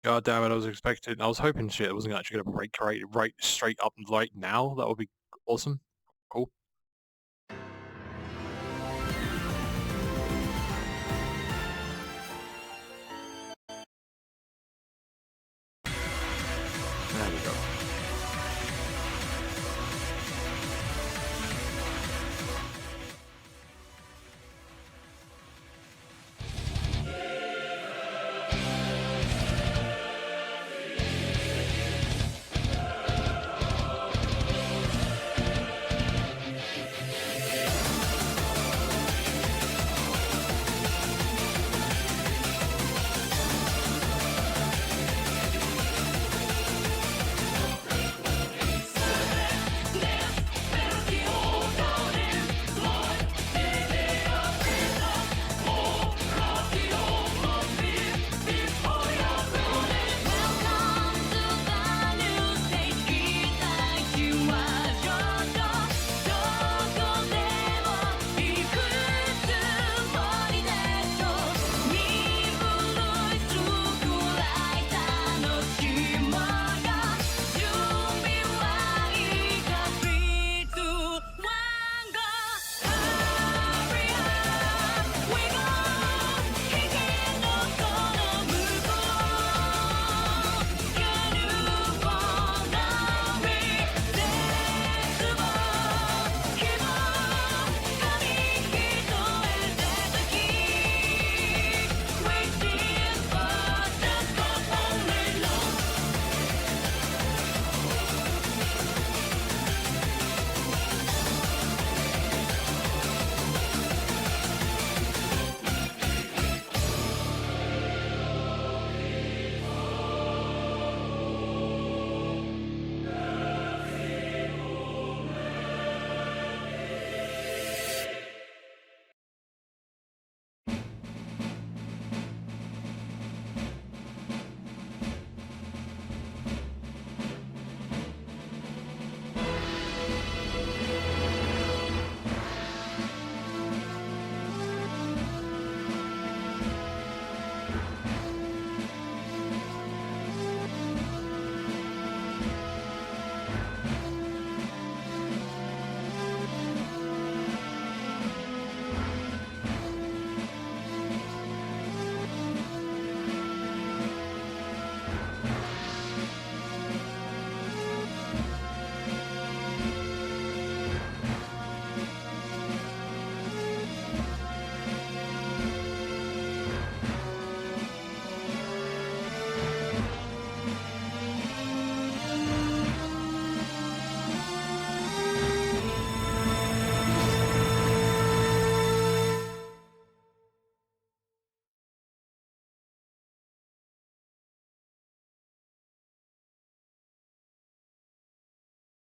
God damn it, I was hoping shit it wasn't actually gonna break right straight up right now. That would be awesome. Cool. There we go.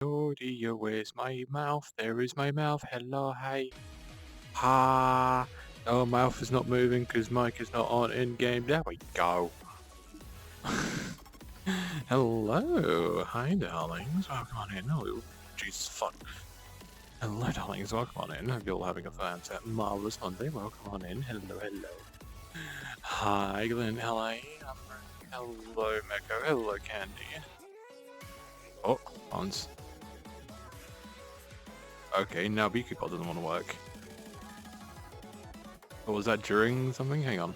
Audio, where's my mouth? There is my mouth. Hello, hey. Ha. No, mouth is not moving because mic is not on in game. There we go. Hello. Hi, darlings. Welcome on in. Oh, Jesus, fuck. Hello, darlings. Welcome on in. Hope you're all having a fantastic, marvelous Monday. Welcome on in. Hello, hello. Hi, Glenn. Hello. Hello, Meko. Hello, Candy. Oh, Hans. Okay, now Beakypod doesn't want to work. Or was that during something? Hang on.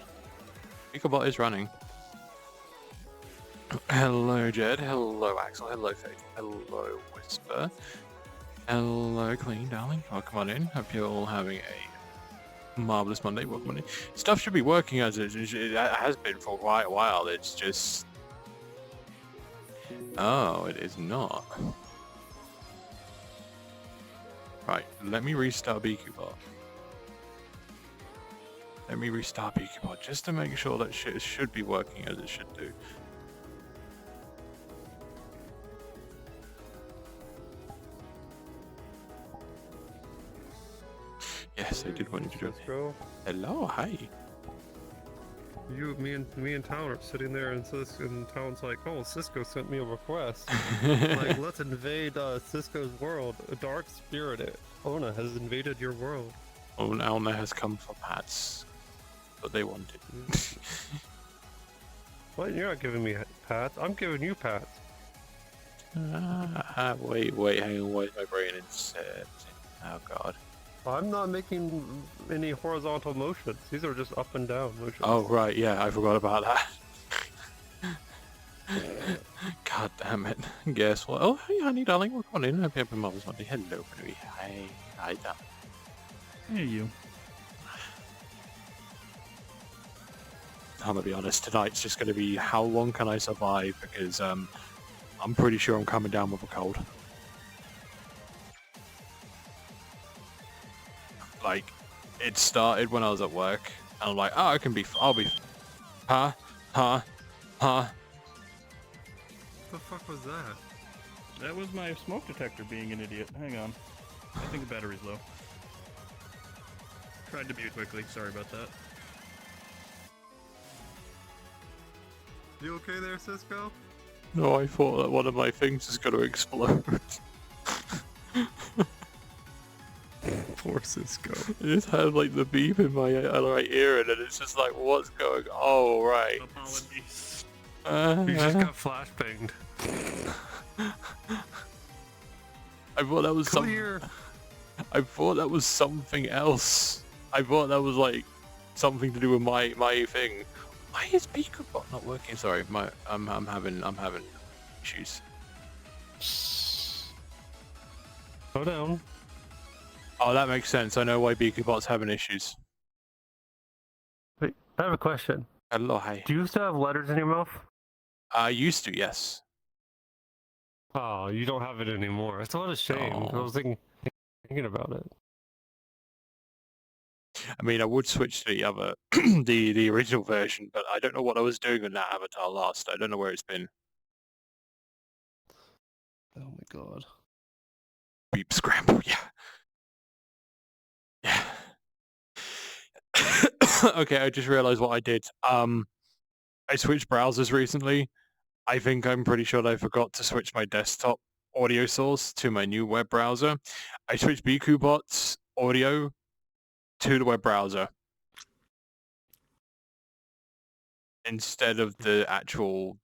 Beakypod is running. Hello, Jed. Hello, Axel. Hello, Faith. Hello, Whisper. Hello, Clean, darling. Welcome on in. Hope you're all having a marvelous Monday. Welcome on in. Stuff should be working as it has been for quite a while. It's just... Oh, it is not. Right, let me restart Beakypod. Let me restart Beakypod just to make sure that shit should be working as it should do. Yes, I did want you to do it. Bro. Hello, hi. Me and Town are sitting there, and Town's like, "Oh, Cisco sent me a request. Like, let's invade Cisco's world. A dark spirit, Ona, has invaded your world." Ona has come for pats, what they wanted. What? You're not giving me pats. I'm giving you pats. Wait, hang on. Why is my brain inset? Oh god. I'm not making any horizontal motions. These are just up and down motions. Oh right, yeah, I forgot about that. God damn it. Guess what? Oh, hey, honey, darling, welcome on in. Happy Mother's Monday. Hello, baby. Hi, darling. Hey, you. I'm gonna be honest, tonight's just gonna be how long can I survive, because I'm pretty sure I'm coming down with a cold. Like, it started when I was at work, and I'm like, oh, I'll be, huh? What the fuck was that? That was my smoke detector being an idiot. Hang on. I think the battery's low. Tried to mute quickly. Sorry about that. You okay there, Cisco? No, I thought that one of my things was gonna explode. Poor Cisco. I just had like the beep in my right ear, and then it's just like, what's going? Oh right. Apologies. You just got flashbanged. I thought that was Clear. I thought that was something else. I thought that was like something to do with my thing. Why is Beakerbot not working? Sorry, I'm having issues. Slow down. Oh, that makes sense. I know why Beakerbot's having issues. Wait, I have a question. Hello, hi. Do you still have letters in your mouth? I used to, yes. Oh, you don't have it anymore. It's what a shame. Oh. I was thinking about it. I mean, I would switch to the other, the original version, but I don't know what I was doing with that avatar last. I don't know where it's been. Oh my god. Beep scramble, yeah. Yeah. Okay, I just realized what I did. I switched browsers recently. I'm pretty sure I forgot to switch my desktop audio source to my new web browser. I switched BQBot's audio to the web browser instead of the actual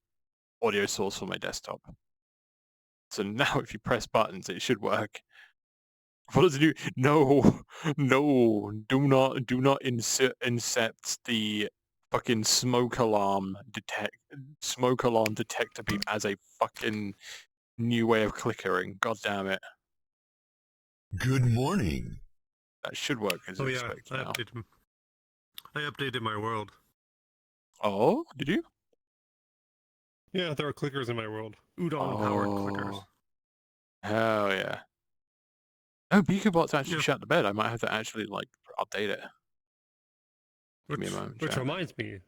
audio source for my desktop. So now if you press buttons, it should work. What does it do? No, do not incept the fucking smoke alarm detector beep as a fucking new way of clickering. God damn it. Good morning. That should work as expected now. I updated my world. Oh, did you? Yeah, there are clickers in my world. Udon-powered clickers. Hell yeah. Oh, Beakerbot's actually shut the bed. I might have to actually, like, update it. Give me a moment. Which reminds me,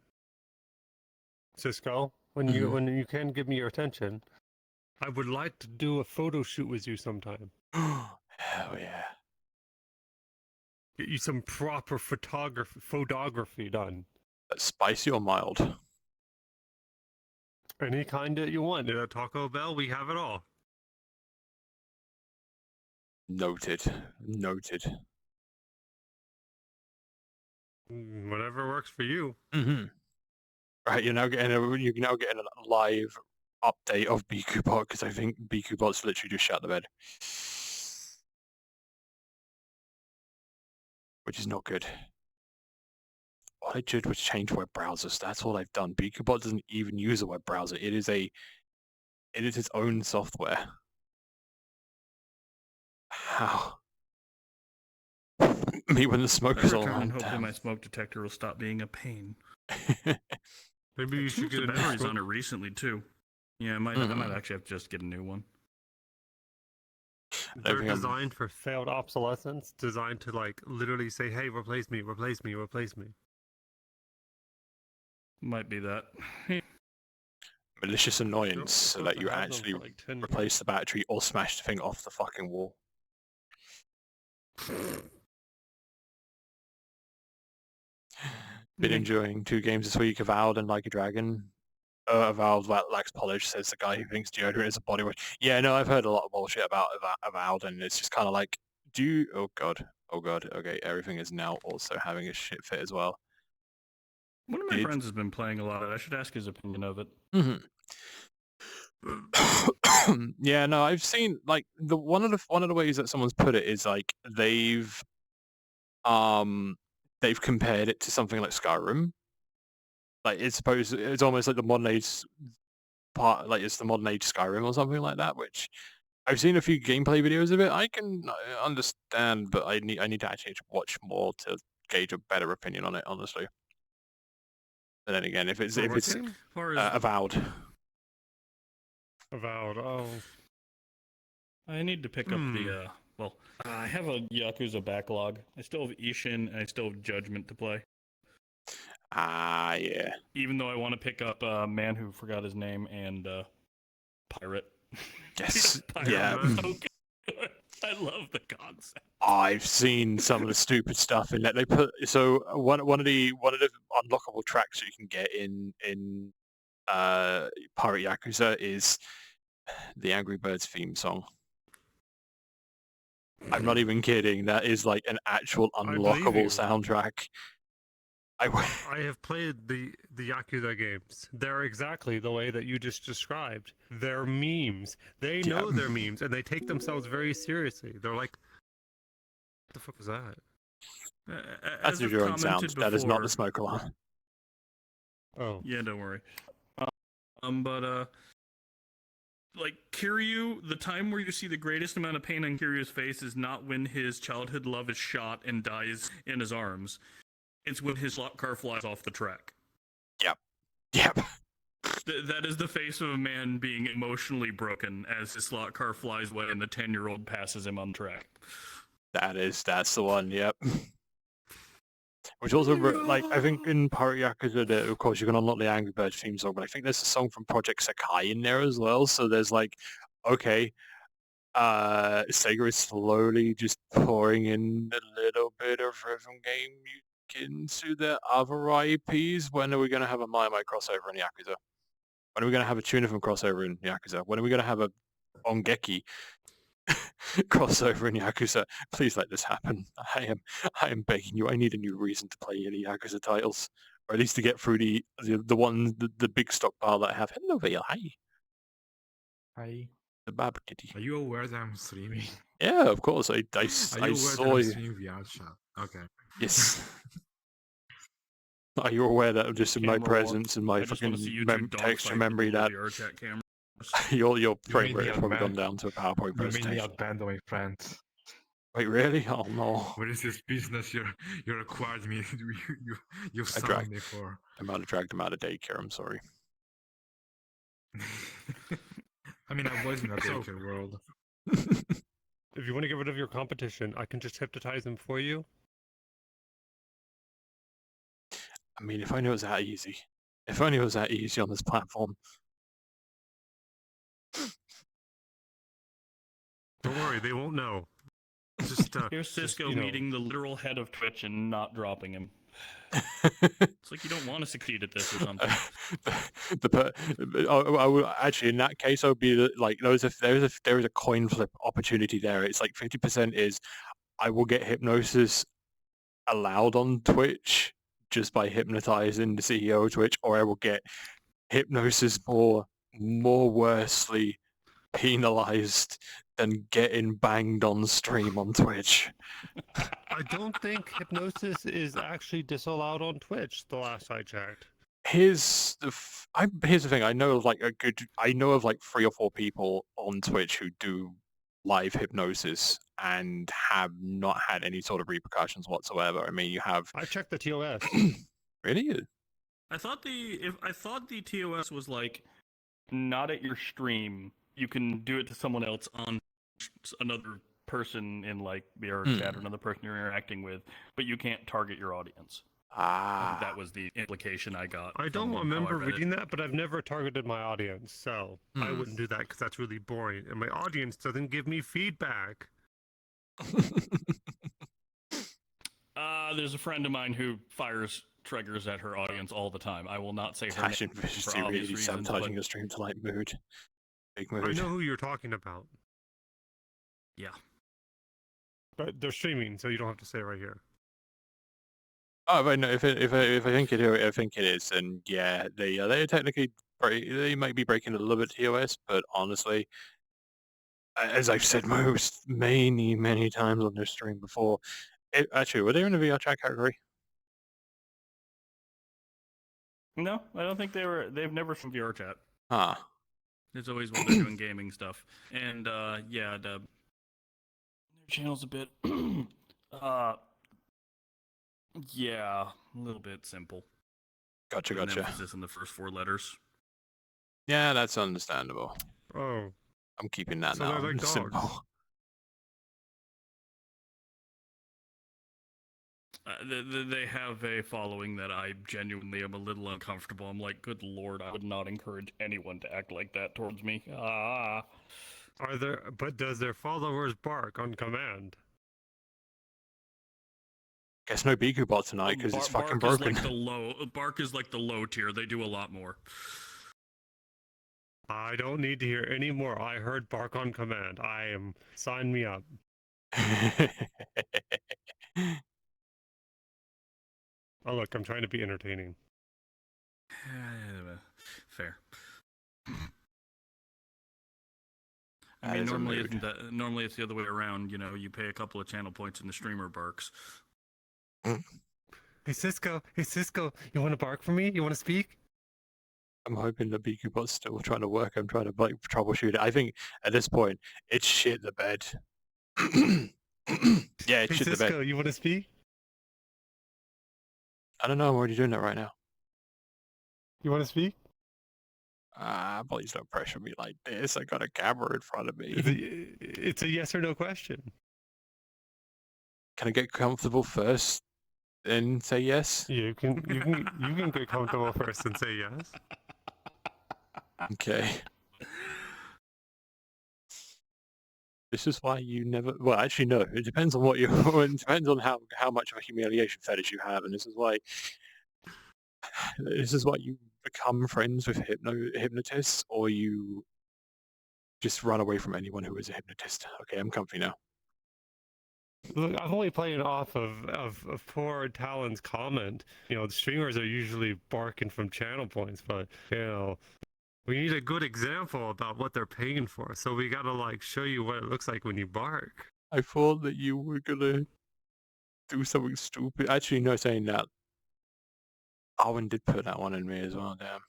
Cisco, when you can give me your attention, I would like to do a photo shoot with you sometime. Hell yeah. Get you some proper photography done. Spicy or mild? Any kind that you want. At Taco Bell, we have it all. Noted. Noted. Whatever works for you. Mm-hmm. Right, you're now getting a live update of BQBot because I think BQBot's literally just shut the bed, which is not good. All I did was change web browsers. That's all I've done. BQBot doesn't even use a web browser. It is its own software. How? Me when the smoke is all And on hopefully down. my smoke detector will stop being a pain. Maybe you should get the a new batteries smoke- on it recently too. Yeah, I might actually have to just get a new one. They're think I'm- designed for failed obsolescence, designed to like literally say, "Hey, replace me, replace me, replace me." Might be that. Malicious annoyance so that you Supposed to have them actually for, like, 10 replace the battery or smash the thing off the fucking wall. Been enjoying 2 games this week, Avowed and Like a Dragon. Avowed lacks polish, says the guy who thinks deodorant is a body wash. Yeah, no, I've heard a lot of bullshit about Avowed, and it's just kind of like, oh god, okay, everything is now also having a shit fit as well. One of my friends has been playing a lot of it. I should ask his opinion of it. Mm-hmm. Yeah, no, I've seen like one of the ways that someone's put it is like they've compared it to something like Skyrim. Like it's almost like the modern age part, like it's the modern age Skyrim or something like that. Which I've seen a few gameplay videos of it. I can understand, but I need to actually watch more to gauge a better opinion on it, honestly. And then again, if it's Far as Avowed. Avowed. Oh, I need to pick up the I have a Yakuza backlog. I still have Ishin and I still have Judgment to play. Yeah. Even though I want to pick up Man Who Forgot His Name and Pirate. Yes. Pirate Yeah. is so good. I love the concept. I've seen some of the stupid stuff in that they put. So one of the unlockable tracks that you can get in Pirate Yakuza is the Angry Birds theme song. I'm not even kidding. That is like an actual unlockable soundtrack. I have played the Yakuza games. They're exactly the way that you just described. They're memes. They know they're memes, and they take themselves very seriously. They're like, "What the fuck was that?" That's your own sound. That is not the smoke alarm. Oh. Yeah, don't worry. Like Kiryu, the time where you see the greatest amount of pain on Kiryu's face is not when his childhood love is shot and dies in his arms. It's when his slot car flies off the track. Yep. That is the face of a man being emotionally broken as his slot car flies away and the 10-year-old passes him on the track. That's the one. Yep. Which also, like, I think in Pirate Yakuza, of course, you can unlock the Angry Birds theme song, but I think there's a song from Project Sakai in there as well. So there's like, okay, Sega is slowly just pouring in a little bit of rhythm game into their other IPs. When are we going to have a My crossover in Yakuza? When are we going to have a Tunifum crossover in Yakuza? When are we going to have a Ongeki crossover in Yakuza? Please let this happen. I am begging you. I need a new reason to play any Yakuza titles, or at least to get through the big stockpile that I have. Hello, Vale. Hi. Hi. The Bab Kitty. Are you aware that I'm streaming? Yeah, of course. I Are you saw aware that I'm you. streaming via chat? Okay. Yes. Are you aware that just in my Camera presence and my I just want to see you two texture dogfight memory people that with the RChat camera. your frame mean rate the has probably gone unban- down to a PowerPoint You mean the presentation. outband of my friends? Wait, really? Oh no. What is this business you required me you I summoned dragged- me for? I might have dragged him out of daycare. I'm sorry. I mean, I was in a daycare world. If you want to get rid of your competition, I can just hypnotize them for you. I mean, if only it was that easy. If only it was that easy on this platform. Don't worry, they won't know. Just Here's just, Cisco you know, meeting the literal head of Twitch and not dropping him. It's like you don't want to succeed at this or something. I would actually, in that case, I would be like, there is a coin flip opportunity there. It's like 50% is I will get hypnosis allowed on Twitch just by hypnotizing the CEO of Twitch, or I will get hypnosis more worsely penalized than getting banged on stream on Twitch. I don't think hypnosis is actually disallowed on Twitch. The last I checked. Here's the thing. I know of like 3 or 4 people on Twitch who do live hypnosis and have not had any sort of repercussions whatsoever. I mean, you have I checked the TOS. really. I thought the TOS was like not at your stream. You can do it to someone else on another person in like your chat or another person you're interacting with, but you can't target your audience. I think that was the implication I got. I don't remember reading that, but I've never targeted my audience, so I wouldn't do that because that's really boring, and my audience doesn't give me feedback. There's a friend of mine who fires triggers at her audience all the time. I will not say her Passion name for efficiency obvious really reasons, sabotaging but your stream to like mood. Big mood. I know who you're talking about, yeah. but they're streaming, so you don't have to say it right here. Oh, but no, if I think I think it is, then yeah, they technically they might be breaking a little bit TOS, but honestly, as I've said many times on this stream before, actually, were they in the VR chat category? No, I don't think they were. They've never from VR chat. Ah, It's always when they're doing gaming stuff, and yeah, their channel's a bit, yeah, a little bit simple. gotcha. With an emphasis in the first 4 letters. Yeah, that's understandable. Oh, I'm keeping that so now. they're like dogs. Simple. They have a following that I genuinely am a little uncomfortable. I'm like, good lord, I would not encourage anyone to act like that towards me. Are there? But does their followers bark on command? Guess no Biku bot tonight because it's fucking Bark broken. Is like Bark is like the low tier. They do a lot more. I don't need to hear any more. I heard bark on command. Sign me up. Oh look, I'm trying to be entertaining. Fair. I That mean, is a normally mood. normally it's the other way around. You know, you pay a couple of channel points and the streamer barks. Hey Cisco, you want to bark for me? You want to speak? I'm hoping the Biku bot's still trying to work. I'm trying to like troubleshoot it. I think at this point it's shit the bed. Yeah, it's Hey shit the bed. Cisco, you want to speak? I don't know. I'm already doing that right now. You want to speak? Please don't pressure me like this. I got a camera in front of me. It's a yes or no question. Can I get comfortable first, then say yes? You can get comfortable first and say yes. Okay. This is why you never. Well, actually, no. It depends on what you. It depends on how much of a humiliation fetish you have, and this is why. This is why you become friends with hypnotists, or you just run away from anyone who is a hypnotist. Okay, I'm comfy now. Look, I'm only playing off of poor Talon's comment. You know, the streamers are usually barking from channel points, but you know, we need a good example about what they're paying for. So we gotta like show you what it looks like when you bark. I thought that you were gonna do something stupid. Actually, no, saying that. Arwen did put that one in me as well, damn.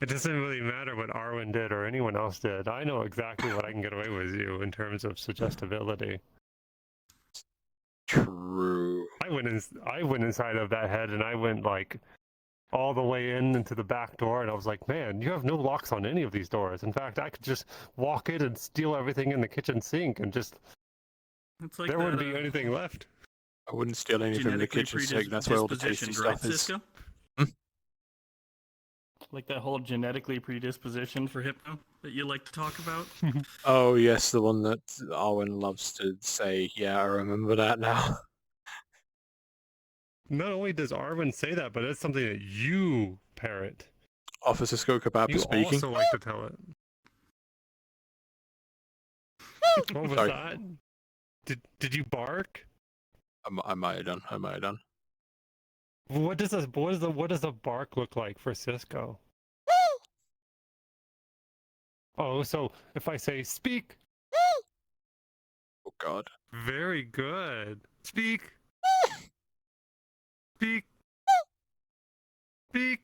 It doesn't really matter what Arwen did or anyone else did. I know exactly what I can get away with you in terms of suggestibility. True. I went inside of that head and I went like all the way into the back door and I was like, man, you have no locks on any of these doors. In fact, I could just walk in and steal everything in the kitchen sink and just It's like there wouldn't be anything left. I wouldn't steal anything from the kitchen sink. That's where all the tasty predispositioned, stuff right, is. Cisco? Like that whole genetically predisposition for hypno that you like to talk about. Oh yes, the one that Arwen loves to say. Yeah, I remember that now. Not only does Arwen say that, but it's something that you parrot. Officer Skokabapa You speaking. also like to tell it. What was Sorry. that? Did you bark? I might have done. I might have done. What does a bark look like for Cisco? Oh, so if I say speak, Oh God. very good. Speak. Speak. Speak.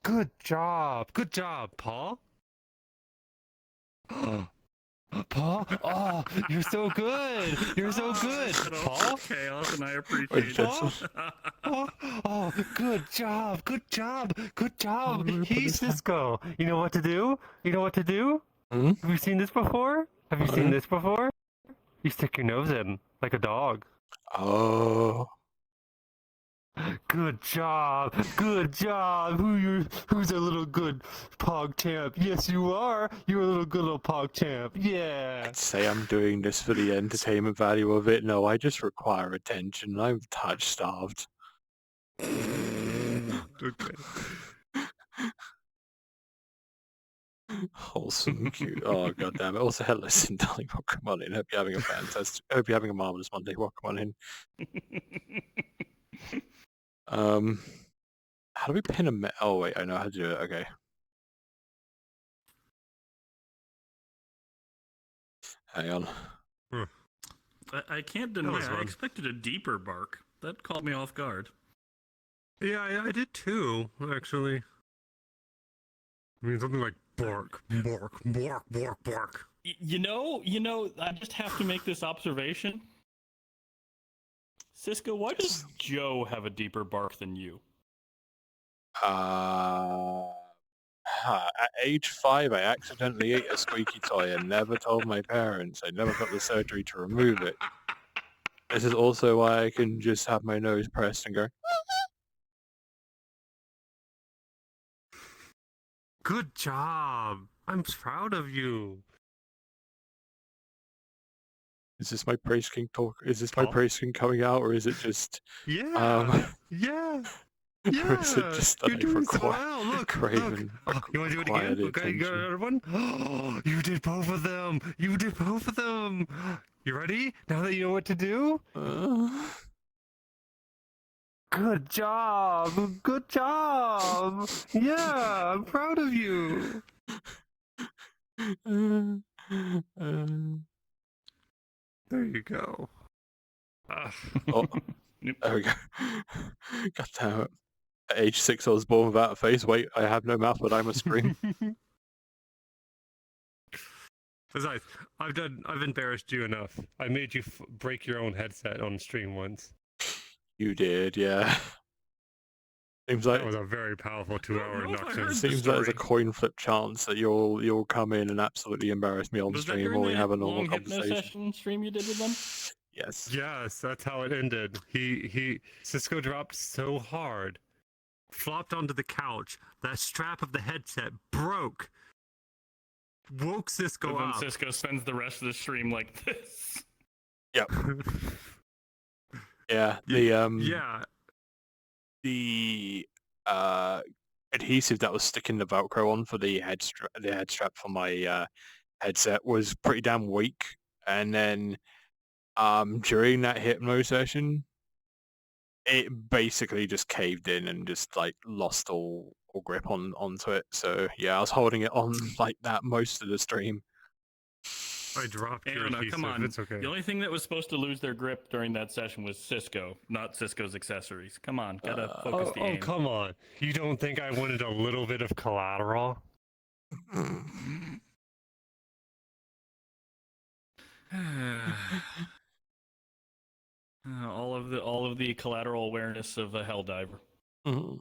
Good job. Good job, Paul. Paul, oh, you're so good. You're so good, Paul. Chaos, and I appreciate Wait, it. Paul? Oh, good job. Good job. Good job. I'm gonna put Hey, this down. Cisco. You know what to do? You know what to do? Hmm? Have you seen this before? Have you seen this before? You stick your nose in like a dog. Oh. Good job. Good job. Who's a little good pog champ? Yes, you are. You're a little pog champ. Yeah. I'd say I'm doing this for the entertainment value of it. No, I just require attention. I'm touch starved. Okay. Wholesome, cute. Oh God damn it! Also, hello, Sin darling. Welcome on in. Hope you're having a fantastic. Hope you're having a marvelous Monday. Welcome on in. How do we pin a? Oh wait, I know how to do it. Okay. Hang on. I can't That deny. was I fun. expected a deeper bark. That caught me off guard. Yeah, I did too, actually. I mean, something like bark, bark, bark, bark, bark. You know. I just have to make this observation. Cisco, why does Joe have a deeper bark than you? At age 5, I accidentally ate a squeaky toy and never told my parents. I never got the surgery to remove it. This is also why I can just have my nose pressed and go. Good job. I'm proud of you. Is this my praise king talk? Is this my Paul? praise king coming out, or is it just? Yeah. Yeah. Or is it Yeah. just that You're I doing so require well. Look. craven Oh, you want to do it quiet again? Okay, you got attention? another one? Oh, you did both of them. You did both of them. You ready? Now that you know what to do? Good job. Good job. Yeah, I'm proud of you. There you go. Oh, there we go. God damn it. At age 6, I was born without a face. Wait, I have no mouth, but I must scream. Besides, I've embarrassed you enough. I made you break your own headset on stream once. You did, yeah. Seems like That was a very powerful 2-hour know if I induction. heard- seems like there's a story. coin flip chance that you'll come in and absolutely embarrass me on Was that stream during while we the have a normal long hypno conversation. session stream you did with them? Yes. Yes, that's how it ended. Cisco dropped so hard, flopped onto the couch, that strap of the headset broke, woke Cisco And then up. Cisco spends the rest of the stream like this. Yeah. The Yeah, the adhesive that was sticking the Velcro on for the head strap for my headset was pretty damn weak, and then during that hypno session, it basically just caved in and just like lost all grip onto it. So yeah, I was holding it on like that most of the stream. I dropped your Anna, adhesive. come on. It's okay. The only thing that was supposed to lose their grip during that session was Cisco, not Cisco's accessories. Come on, gotta focus the aim. Come on. You don't think I wanted a little bit of collateral? all of the collateral awareness of a helldiver. Mhm.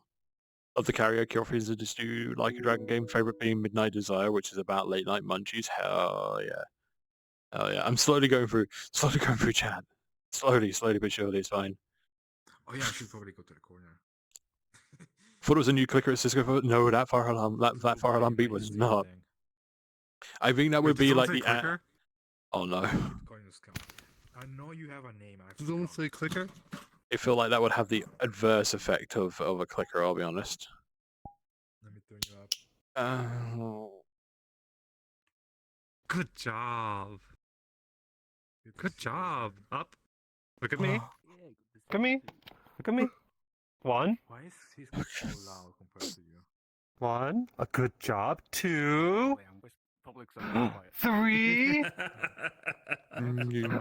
Of the karaoke offers, did you like a Dragon game? Favorite being Midnight Desire, which is about late night munchies. Hell yeah. Hell yeah. I'm slowly going through chat. Slowly but surely, it's fine. Oh yeah, I should probably go to the corner. Thought it was a new clicker at Cisco. No, that fire alarm, that fire alarm beat was not. I think that would Wait, be does like someone the. say clicker? Oh no. Bitcoin is coming. I know you have a name. I Does someone say clicker? I feel like that would have the adverse effect of a clicker. I'll be honest. Let me turn you up. Good job. Good job. Up. Look at me. Look at me. Look at me. One. Why is his voice so loud compared to you? One. A good job. Two. Three.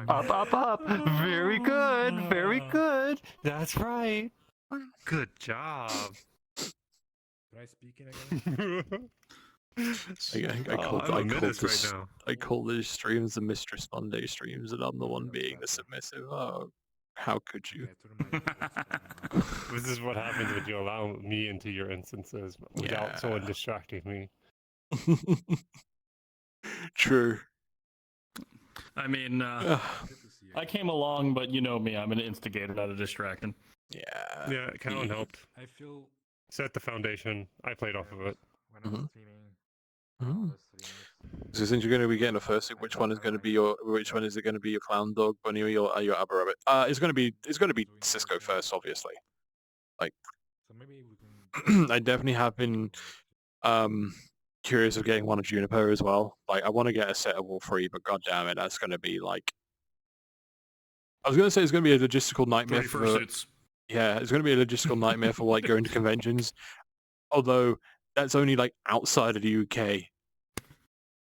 Up. Very good. Very good. That's right. Good job. Can I speak in again? I call these streams the Mistress Monday streams, and I'm the one being the submissive. Oh, how could you? This is what happens when you allow me into your instances without someone distracting me. True. I mean, I came along, but you know me, I'm an instigator, not a distraction. Yeah. Yeah, Callan helped. I feel Set the foundation. I played off of it. when I was streaming. So since you're going to be getting a fursuit, which one is it going to be your clown dog, bunny, or your Abba rabbit? It's going to be Cisco first, obviously. Like, So maybe we can. I definitely have been curious of getting one of Juniper as well. Like, I want to get a set of all three, but god damn it, that's going to be like. I was going to say it's going to be a logistical nightmare. Yeah, it's going to be a logistical nightmare for like going to conventions. Although that's only like outside of the UK.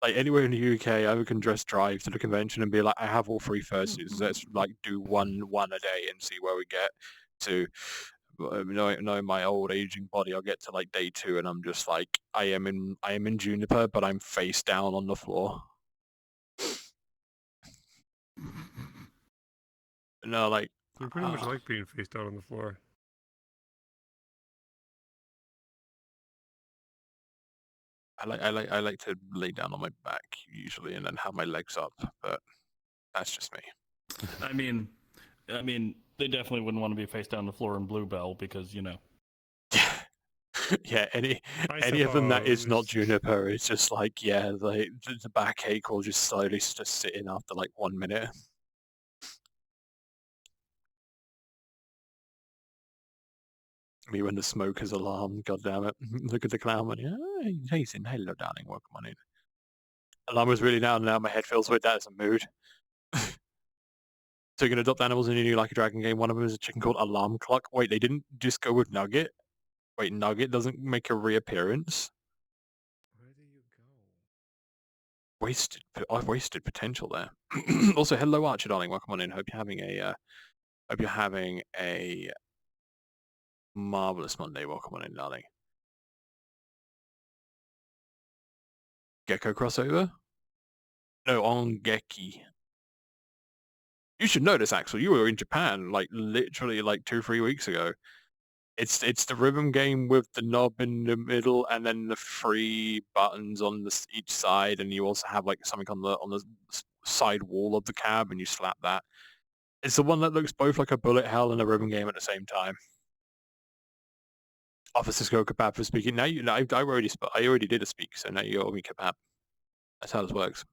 Like anywhere in the UK, I can just drive to the convention and be like, I have all three fursuits. Let's like do one a day and see where we get to. Knowing my old aging body, I'll get to like day 2 and I'm just like, I am in Juniper, but I'm face down on the floor. No, like I pretty much like being face down on the floor. I like to lay down on my back usually and then have my legs up, but that's just me. I mean, they definitely wouldn't want to be face down on the floor in Bluebell because, you know. Yeah, any of them that is not Juniper, it's just like, yeah, the backache will just slowly just sit in after like 1 minute. Me when the smoker's alarmed, god damn it. Look at the clown man. Yeah, he's in. Hello, darling, welcome on in. Alarm was really loud and now my head feels weird. That is a mood. So you're going to adopt animals in your new Like a Dragon game. One of them is a chicken called Alarm Clock. Wait, they didn't just go with Nugget? Wait, Nugget doesn't make a reappearance? Where do you go? I've wasted potential there. Also, hello Archer, darling. Welcome on in. Hope you're having a marvelous Monday. Welcome on in, darling. Gecko crossover? No, on Geki. You should know this, Axel. You were in Japan, like literally like 2-3 weeks ago. It's the rhythm game with the knob in the middle and then the 3 buttons on each side, and you also have like something on the side wall of the cab, and you slap that. It's the one that looks both like a bullet hell and a rhythm game at the same time. Officer Cisco Kebab for speaking. Now I already did a speak, so now you owe me Kebab. That's how this works.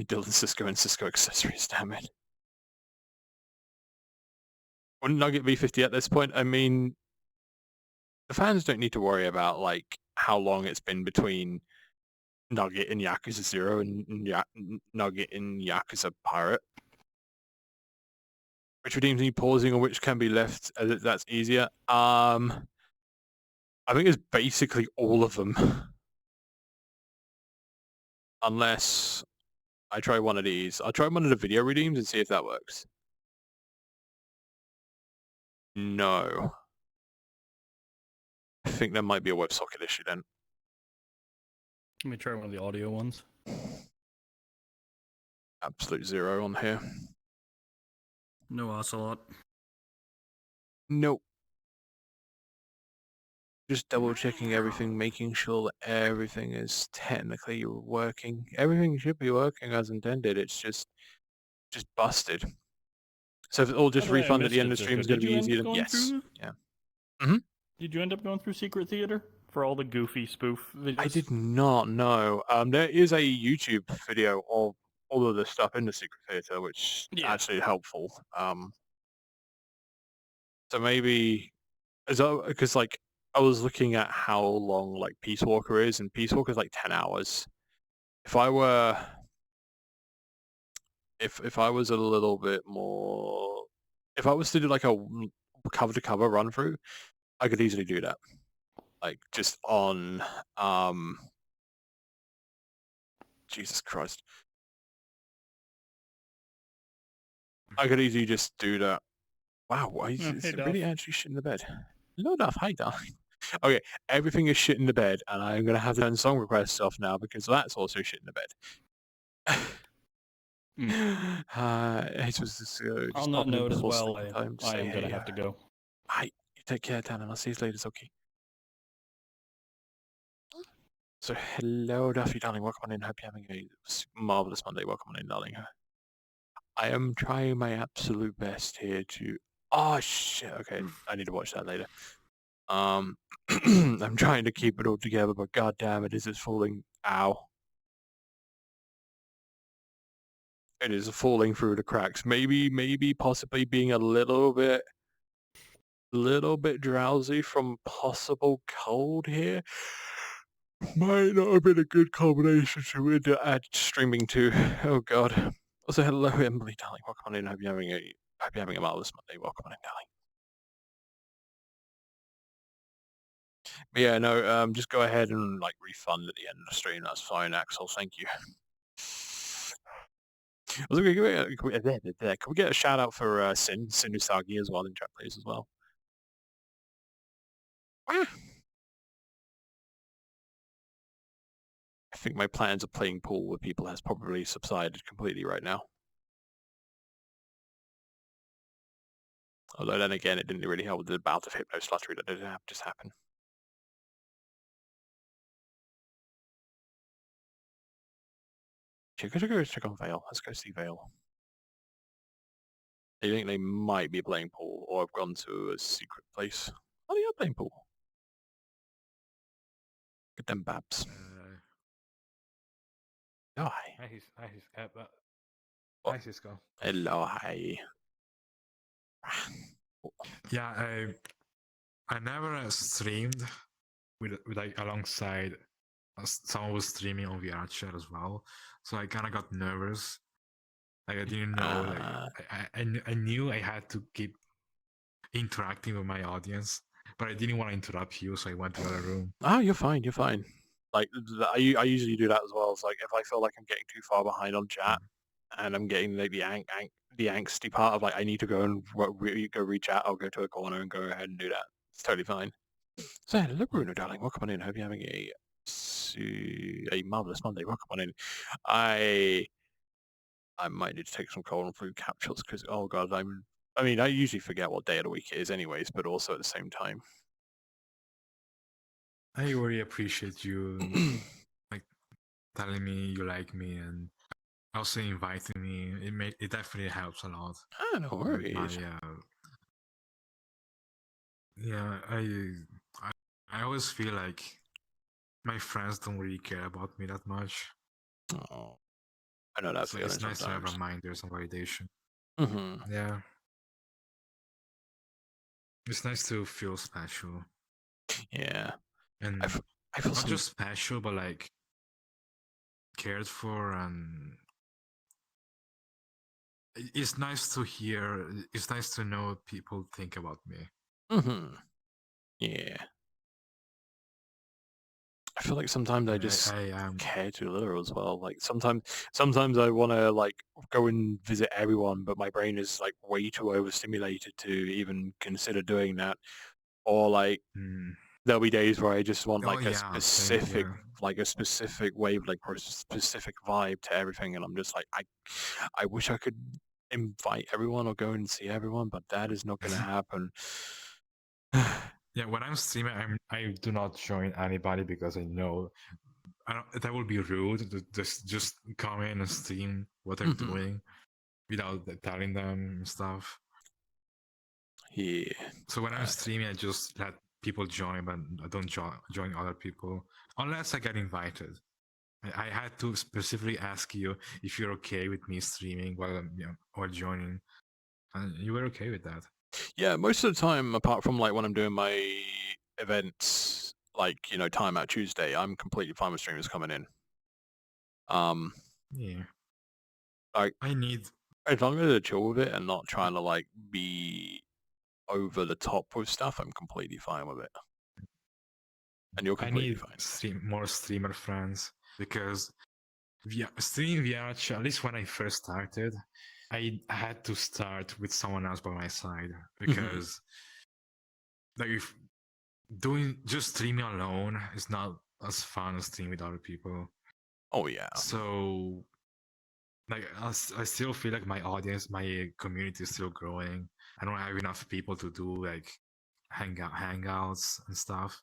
Dylan Cisco and Cisco accessories, damn it. Wouldn't Nugget be 50 at this point? I mean, the fans don't need to worry about like how long it's been between Nugget and Yakuza 0 and Nugget and Yakuza Pirate. Which redeems need pausing or which can be left as that's easier. I think it's basically all of them. Unless I try one of these. I'll try one of the video redeems and see if that works. No. I think there might be a WebSocket issue then. Let me try one of the audio ones. Absolute 0 on here. No Ocelot. Nope. Just double checking everything, making sure that everything is technically working. Everything should be working as intended. It's just busted. So if it'll just By the way, I refund at missed the end it, of the stream is Zika. going to Did be you end easier. up going Yes. through? Yeah. Did you end up going through Secret Theater for all the goofy spoof videos? I did not know. There is a YouTube video of all of this stuff in the Secret Theater, which Yeah. actually helpful. So maybe because like I was looking at how long like Peace Walker is, and Peace Walker is like 10 hours. If I were, if I was a little bit more, if I was to do like a cover to cover run through, I could easily do that. Like just on Jesus Christ. I could easily just do that. Wow, is hey, it really Duff. actually shit in the bed? Hello, Duff. Hi, Duff. Okay, everything is shit in the bed, and I'm going to have to turn song requests off now because that's also shit in the bed. It was just, On just that popping in note as before well, sleeping time to I say, am gonna hey, have to go. hi, you take care, Dan, and I'll see you later, it's okay. So, hello, Duffy, darling, welcome on in. Hope you're having a marvelous Monday. Welcome on in, darling. I am trying my absolute best here to... Oh, shit, okay, I need to watch that later. I'm trying to keep it all together, but god damn it, is it falling? Ow. It is falling through the cracks. Maybe possibly being a little bit drowsy from possible cold here. Might not have been a good combination to add streaming to. Oh god. Also, hello, Emily, darling. Welcome on in. Hope you're having a marvelous Monday. Welcome on in, darling. But yeah, no, just go ahead and like refund at the end of the stream. That's fine, Axel. Thank you. Also, can we get a shout out for Sin Usagi as well in chat, please, as well? I think my plans of playing pool with people has probably subsided completely right now. Although then again, it didn't really help with the bout of hypnosluttery that did just happen. Should I go check on Vale? Let's go see Vale. I think they might be playing pool, or have gone to a secret place. Oh, they are playing pool. Get them babs. Oh, hi. Hi, Cisco. Hello, hi. Yeah, I never streamed with like alongside someone was streaming on VR chat as well, so I kind of got nervous. Like I didn't know, I knew I had to keep interacting with my audience, but I didn't want to interrupt you, so I went to the other room. Oh, you're fine. You're fine. Like I usually do that as well. It's like if I feel like I'm getting too far behind on chat, and I'm getting like the angsty part of like I need to go and go reach out. I'll go to a corner and go ahead and do that. It's totally fine. So hello, Bruno, darling. Welcome on in. Hope you're having a marvelous Monday. Welcome on in. I might need to take some cold and flu capsules because oh god, I mean, I usually forget what day of the week it is, anyways. But also at the same time, I really appreciate you like telling me you like me and also inviting me. It definitely helps a lot. ah, no worries. Yeah, I always feel like my friends don't really care about me that much. Oh, I know that So feeling it's nice to have sometimes. reminders and validation. Mm-hmm. Yeah. It's nice to feel special. Yeah. And I feel not just special, but like cared for, and it's nice to hear, it's nice to know people think about me. Mm-hmm. Yeah. I feel like sometimes I just care too little as well. Like sometimes I want to like go and visit everyone, but my brain is like way too overstimulated to even consider doing that. Or like there'll be days where I just want like a specific wavelength or a specific vibe to everything, and I'm just like I wish I could invite everyone or go and see everyone, but that is not going to happen. Yeah, when I'm streaming, I do not join anybody because I know that would be rude to just come in and stream what they're doing without telling them and stuff. Yeah. So when I'm streaming, I just let people join, but I don't join other people unless I get invited. I had to specifically ask you if you're okay with me streaming while I'm, or joining, and you were okay with that. Yeah, most of the time, apart from like when I'm doing my events, like Time Out Tuesday, I'm completely fine with streamers coming in. Yeah, Like I need. as long as they're chill with it and not trying to like be over the top with stuff, I'm completely fine with it. And you're I completely need fine. more streamer friends because streaming VR chat, at least when I first started, I had to start with someone else by my side because like if doing just streaming alone is not as fun as streaming with other people. Oh yeah. So like I still feel like my audience, my community is still growing. I don't have enough people to do like hangouts and stuff.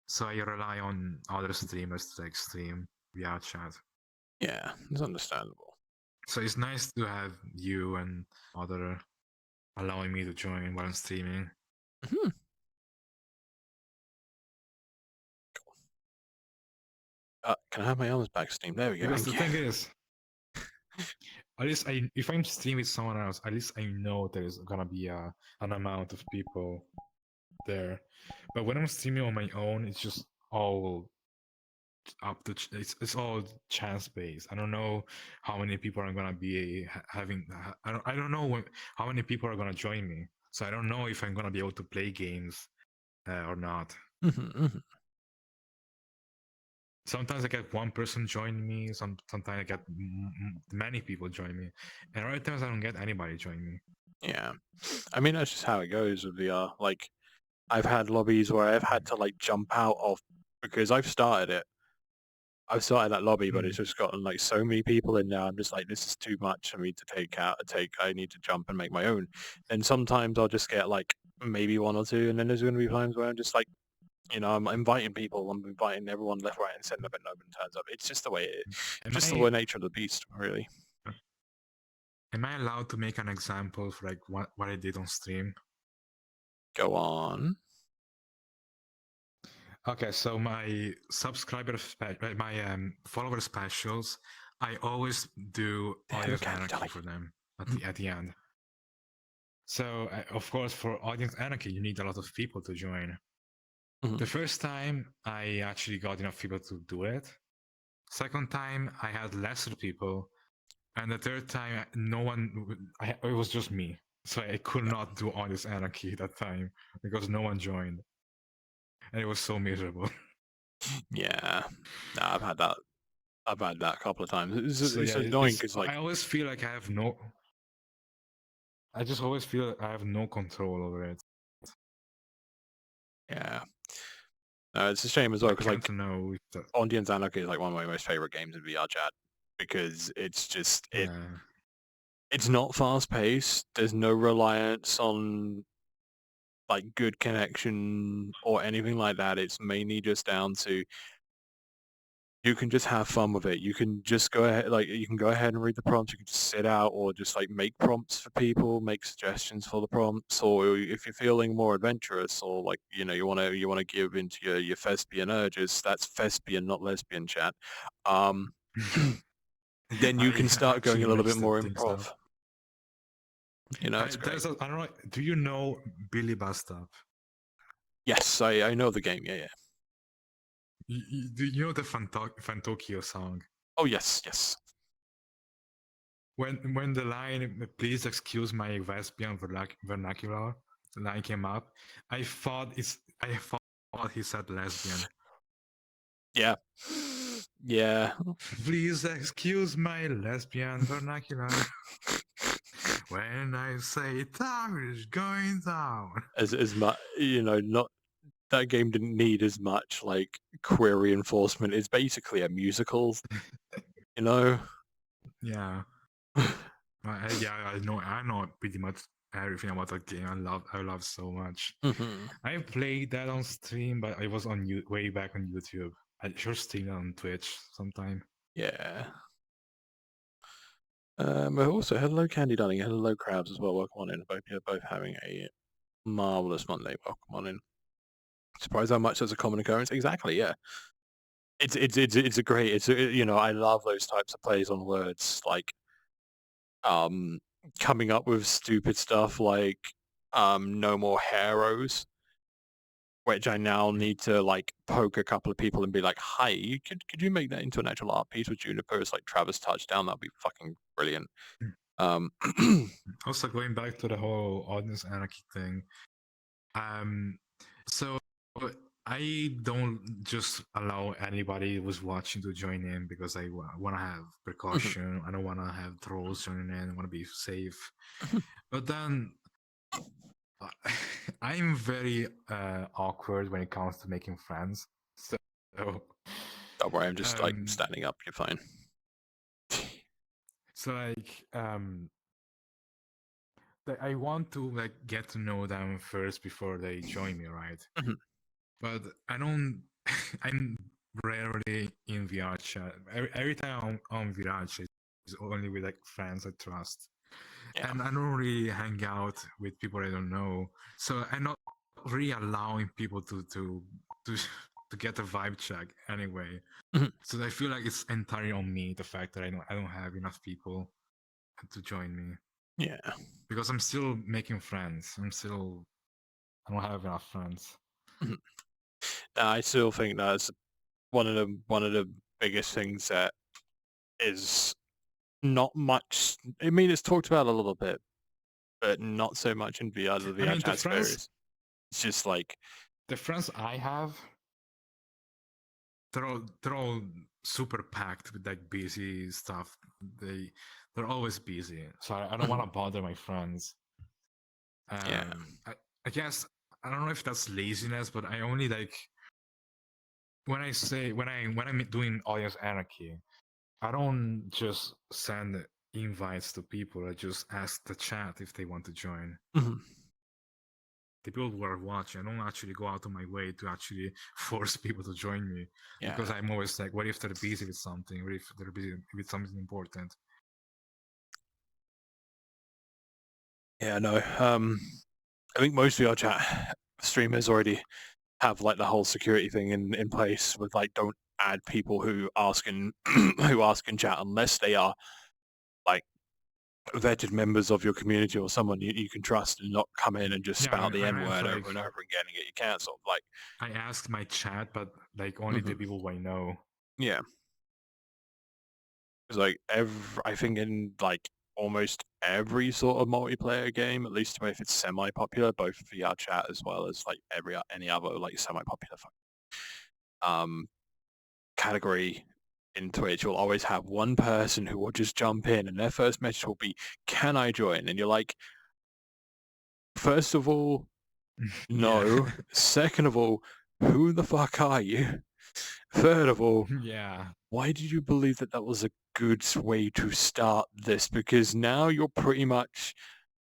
So I rely on other streamers to like stream via chat. Yeah, it's understandable. So it's nice to have you and other allowing me to join while I'm streaming. Mm-hmm. Can I have my arms back, Steam? There we go. Because the Thank thing you. is, at least if I'm streaming with someone else, at least I know there's gonna be an amount of people there. But when I'm streaming on my own, it's just all up to it's all chance based. I don't know how many people are gonna be having. I don't know how many people are gonna join me. So I don't know if I'm gonna be able to play games or not. Sometimes I get one person join me. Sometimes I get many people join me, and other times I don't get anybody join me. Yeah, I mean that's just how it goes with VR. Like I've had lobbies where I've had to like jump out of because I've started that lobby, but it's just gotten like so many people in now. I'm just like, this is too much for me to I need to jump and make my own. And sometimes I'll just get like maybe one or two, and then there's going to be times where I'm just like, I'm inviting people. I'm inviting everyone left, right, and center, but no one turns up. It's just the way the way nature of the beast, really. Am I allowed to make an example for like what I did on stream? Go on. Okay, so my follower specials, I always do Hello, audience Candy anarchy Dolly. for them at the end. So of course, for audience anarchy, you need a lot of people to join. The first time, I actually got enough people to do it. Second time, I had lesser people, and the third time, no one. It was just me, so I could not do audience anarchy that time because no one joined, and it was so miserable. Yeah, nah, I've had that. I've had that a couple of times. So It's yeah, annoying because like I always feel like I have no. I just always feel like I have no control over it. yeah, it's a shame as well I because can't like know if that. Audience Anarchy is like one of my most favorite games in VR chat because it's just Yeah. it's not fast paced. There's no reliance on like good connection or anything like that. It's mainly just down to you can just have fun with it. You can just go ahead, like you can go ahead and read the prompts. You can just sit out or just like make prompts for people, make suggestions for the prompts, or if you're feeling more adventurous or like you want to give into your thespian urges. That's thespian, not lesbian chat. Then you can I start going actually a little bit mixed more things up. improv. It's great. I don't know. Do you know Billy Bastap? Yes, I know the game. Yeah, yeah. Do you know the Fantokyo song? Oh yes, yes. When the line "Please excuse my Vespian vernacular" the line came up, I thought he said lesbian. Yeah. Yeah. Please excuse my lesbian vernacular. When I say time is going down. As much, not that game didn't need as much like queer reinforcement. It's basically a musical, you know. Yeah. I know pretty much everything about that game. I love so much. I played that on stream, but I was on way back on YouTube. I sure stream on Twitch sometime. Yeah. But also, hello, Candy Darling. Hello, Crabs as well. Welcome on in. Both having a Marvelous Monday, welcome on in. Surprised how much that's a common occurrence. Exactly, yeah. It's a great. I love those types of plays on words, like coming up with stupid stuff like no more heroes, which I now need to like poke a couple of people and be like, "Hi, could you make that into an actual art piece with Juniper's like Travis touchdown? That'd be fucking brilliant." Um, Also, going back to the whole audience anarchy thing, so I don't just allow anybody who's watching to join in because I want to have precaution. I don't want to have trolls joining in. I want to be safe. But then I'm very awkward when it comes to making friends. So don't worry, I'm just like standing up. You're fine. So I want to like get to know them first before they join me, right? But I don't. I'm rarely in VR chat. Every time I'm on VR chat is only with like friends I trust, and I don't really hang out with people I don't know. So I'm not really allowing people to get a vibe check anyway. So I feel like it's entirely on me, the fact that I don't have enough people to join me. Yeah. Because I'm still making friends. I don't have enough friends. I still think that's one of the biggest things that is not much. I mean, it's talked about a little bit, but not so much in VR. The VR chat spheres. It's just like the friends I have. They're all super packed with like busy stuff. They're always busy, so I don't want to bother my friends. yeah. I guess I don't know if that's laziness, but I only like when I'm doing audience anarchy, I don't just send invites to people. I just ask the chat if they want to join. The people who are watching, I don't actually go out of my way to actually force people to join me because I'm always like, what if they're busy with something? What if they're busy with something important? Yeah, no. I think most VR chat streamers already have like the whole security thing in place with like don't add people who ask in who ask in chat unless they are like vetted members of your community or someone you can trust and not come in and just spout the N word over and over again and get you cancelled. Like I asked my chat, but like only the people who I know. Yeah. It's like I think in like almost every sort of multiplayer game, at least if it's semi-popular, both VR chat as well as like any other like semi-popular category in Twitch, you'll always have one person who will just jump in and their first message will be, "Can I join?" And you're like, first of all, no. Second of all, who the fuck are you? Third of all, why did you believe that that was a good way to start this? Because now you're pretty much,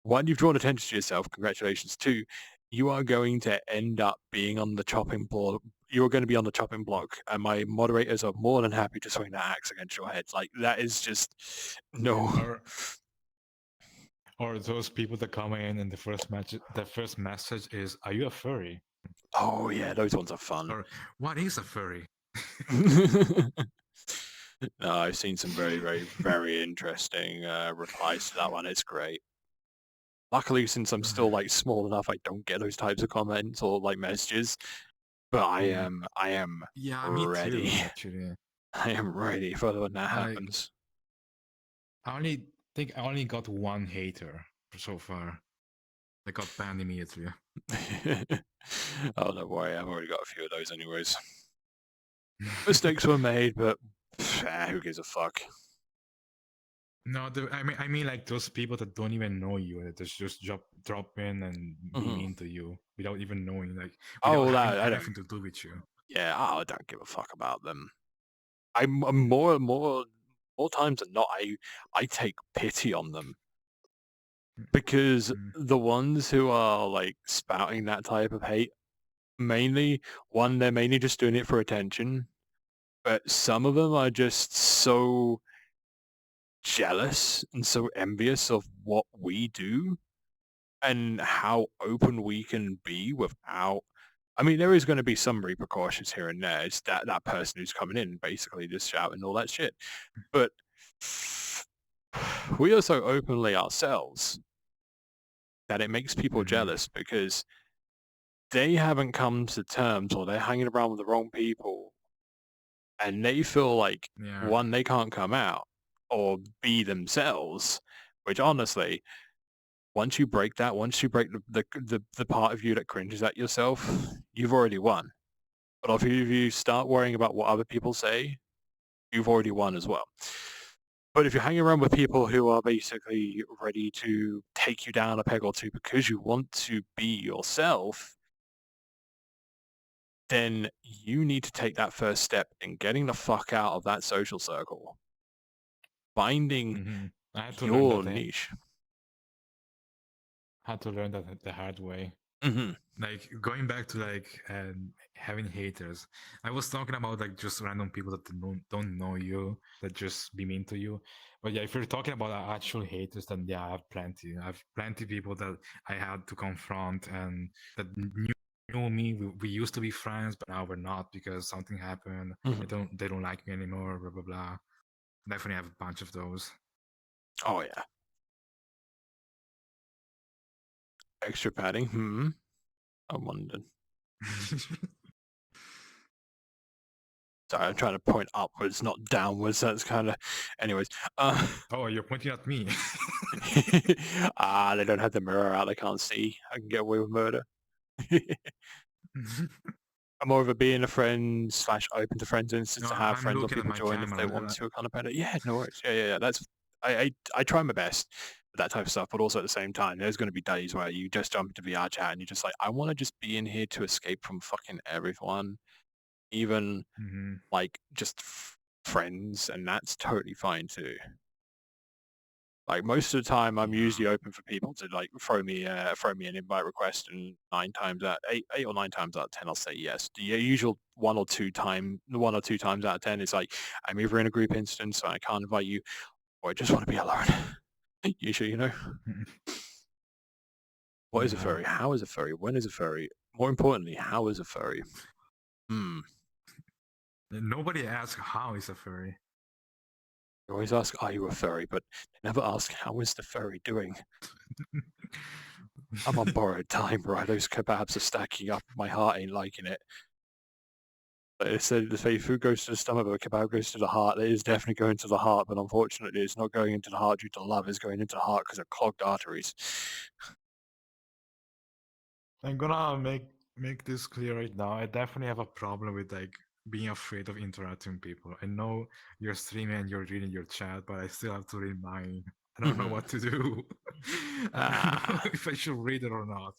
one, you've drawn attention to yourself, congratulations. Two, you are going to end up being on the chopping block. You're going to be on the chopping block, and my moderators are more than happy to swing that axe against your head. Like, that is just, no. Or those people that come in and the first message is, "Are you a furry?" Oh yeah, those ones are fun. Or what is a furry? No, I've seen some very, very, very interesting replies to that one. It's great. Luckily, since I'm still like small enough, I don't get those types of comments or like messages. But I am ready. Me too, actually. I am ready for when that happens. I only got one hater so far. I got banned immediately. Oh, don't worry, I've already got a few of those anyways. Mistakes were made, but who gives a fuck? No, I mean like those people that don't even know you, that just drop in and be mean to you without even knowing, like without having anything to do with you. Yeah, I don't give a fuck about them. I'm more times than not, I take pity on them. Because the ones who are like spouting that type of hate, they're mainly just doing it for attention. But some of them are just so jealous and so envious of what we do. and how open we can be without. I mean, there is going to be some repercussions here and there. It's that person who's coming in basically just shouting all that shit. But we are so openly ourselves that it makes people Mhm. jealous because they haven't come to terms or they're hanging around with the wrong people and they feel like, Yeah. one, they can't come out or be themselves, which honestly, once you break that, once you break the part of you that cringes at yourself, you've already won. But if you start worrying about what other people say, you've already won as well. But if you're hanging around with people who are basically ready to take you down a peg or two because you want to be yourself, then you need to take that first step in getting the fuck out of that social circle, finding Hmm. I had to learn your that. niche. Had to learn that the hard way. Hmm. Like going back to like having haters. I was talking about like just random people that don't know you, that just be mean to you. But yeah, if you're talking about actual haters, then yeah, I have plenty. I have plenty people that I had to confront and that knew me. We used to be friends, but now we're not because something happened. Hmm. They don't like me anymore. Blah blah blah. Definitely have a bunch of those. Oh yeah, extra padding. I wondered. Sorry, I'm trying to point upwards, not downwards. That's kind of, anyways. Oh, you're pointing at me. They don't have the mirror out. They can't see. I can get away with murder. I'm more of a being a friend slash open to friends instance No, to have I'm friends or looking at people my join if they camera. want to kind of better. Yeah, no worries. Yeah. That's I try my best with that type of stuff, but also at the same time, there's going to be days where you just jump into VR chat and you're just like, I want to just be in here to escape from fucking everyone, even Mhm. like just friends, and that's totally fine too. Like most of the time, I'm Yeah. usually open for people to like throw me an invite request, and 8 or 9 times out of 10, I'll say yes. The usual one or two times out of 10 is like I'm either in a group instance, so I can't invite you, or I just want to be alone. Usually, what is a Yeah. furry? How is a furry? When is a furry? More importantly, how is a furry? Hmm. Nobody asks how is a furry. You always ask, are you a furry? But they never ask, how is the furry doing? I'm on borrowed time, right? Those kebabs are stacking up. My heart ain't liking it. But it said the say food goes to the stomach, but kebab goes to the heart. It is definitely going to the heart, but unfortunately, it's not going into the heart due to love. It's going into the heart because of clogged arteries. I'm gonna make this clear right now. I definitely have a problem with like being afraid of interacting with people. I know you're streaming and you're reading your chat, but I still have to read mine. I don't know what to do. I don't know Ah, if I should read it or not.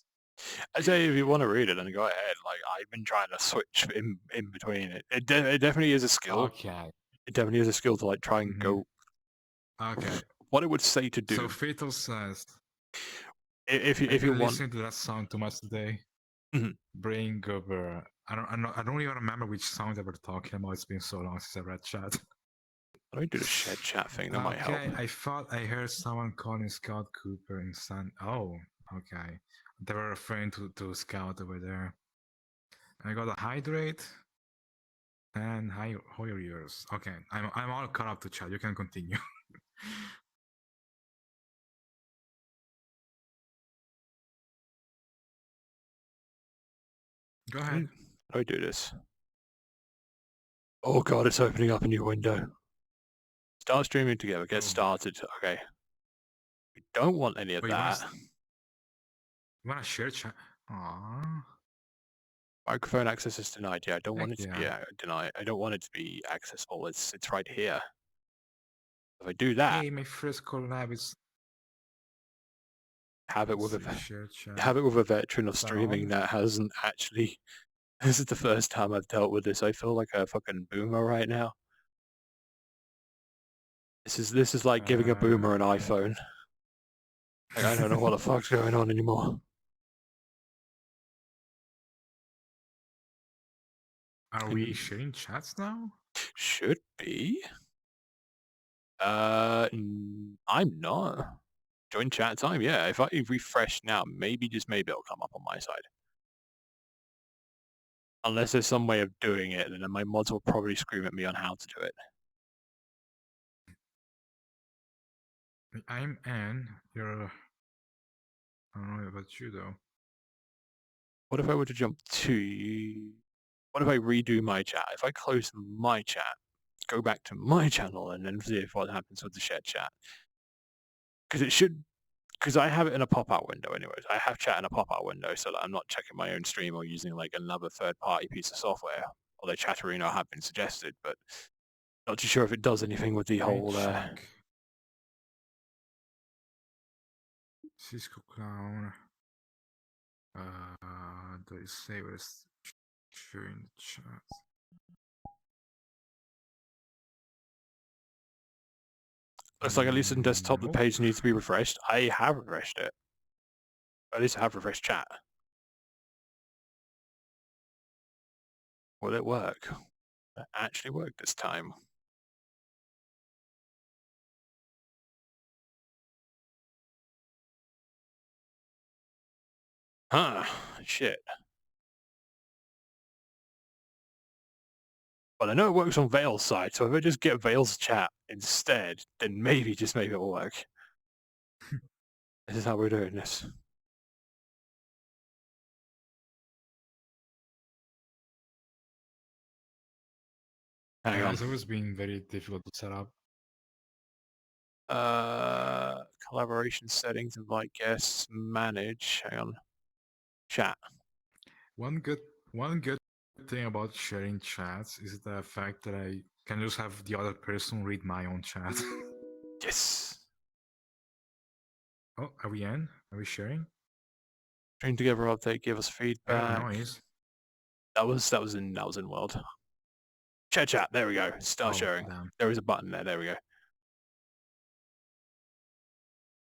I say if you want to read it, then go ahead. Like I've been trying to switch in between it. It definitely is a skill. Okay. It definitely is a skill to like try and Hmm. go Okay. what it would say to So do. Fatal says, If I've you been want. listening to that song too much today. Mhm. Brain Gober. I don't even remember which song they were talking about. It's been so long since I read chat. Let me do the shared chat thing. That might help. Okay, I thought I heard someone calling Scout Cooper in San. Oh, okay. They were referring to Scout over there. I got a hydrate and how are yours? Okay, I'm all caught up to chat. You can continue. Go How ahead. do I do this? Oh god, it's opening up a new window. Start streaming together. Get Oh, started. Okay. We don't want any of oh, that. you wanna share chat? Aww. Microphone access is denied. Yeah, I don't Heck want it to be yeah. denied. I don't want it to be accessible. It's right here. If I do that, Hey, my first collab is. have it Let's with see, a share chat. have it with a veteran of Is that streaming on? that hasn't actually. This is the first time I've dealt with this. I feel like a fucking boomer right now. This is like giving a boomer an Okay. iPhone. Like, I don't know what the fuck's going on anymore. Are we sharing chats now? Should be. I'm not. Join chat time, yeah. If I refresh now, maybe, just maybe it'll come up on my side. Unless there's some way of doing it, then my mods will probably scream at me on how to do it. I'm Anne. You're. I don't know about you though. What if I were to jump to... What if I redo my chat? If I close my chat, go back to my channel, and then see what happens with the shared chat. Because it should... Because I have it in a pop-out window anyways. I have chat in a pop-out window so that I'm not checking my own stream or using like another third-party piece of software. Although Chatterino have been suggested, but not too sure if it does anything with the Let me whole... check. Cisco Clown. They say was sharing the chat. Looks like at least in desktop the Nope. page needs to be refreshed. I have refreshed it. At least I have refreshed chat. Will it work? It actually worked this time. Huh, shit. But I know it works on Vale's side, so if I just get Vale's chat instead, then maybe, just maybe it'll work. This is how we're doing this. Hang Yeah, on. it's always been very difficult to set up. Collaboration settings, invite guests, manage. Hang on. Chat. One good thing about sharing chats is the fact that I can just have the other person read my own chat. Yes. Oh, are we in? Are we sharing? Stream together update, give us I got a feedback. noise. That was in world. Chat. There we go. Start Oh, sharing. damn. There is a button there. There we go.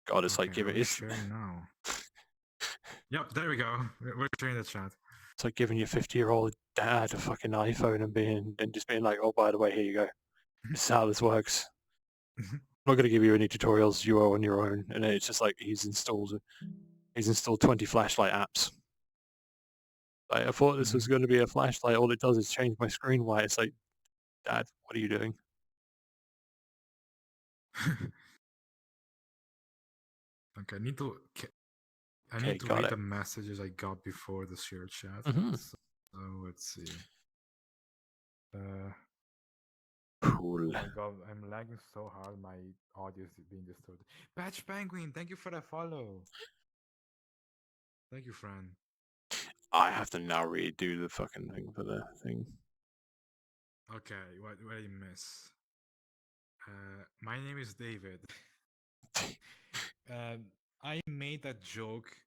God, it's like Okay, giving are we it's, sharing now. Yep, there we go. We're sharing the chat. it's like giving your 50-year-old dad a fucking iPhone and just being like, oh, by the way, here you go. This is how this works. I'm not going to give you any tutorials. You are on your own. And it's just like he's installed 20 flashlight apps. Like, I thought this was going to be a flashlight. All it does is change my screen white. It's like, Dad, what are you doing? Okay, I need to Okay, got read it. the messages I got before the share chat. Mhm. So let's see. Cool. Oh my god, I'm lagging so hard. My audio is being distorted. Patch Penguin, thank you for the follow. Thank you, friend. I have to now redo the fucking thing for the thing. Okay, what did I miss? My name is David. I made that joke.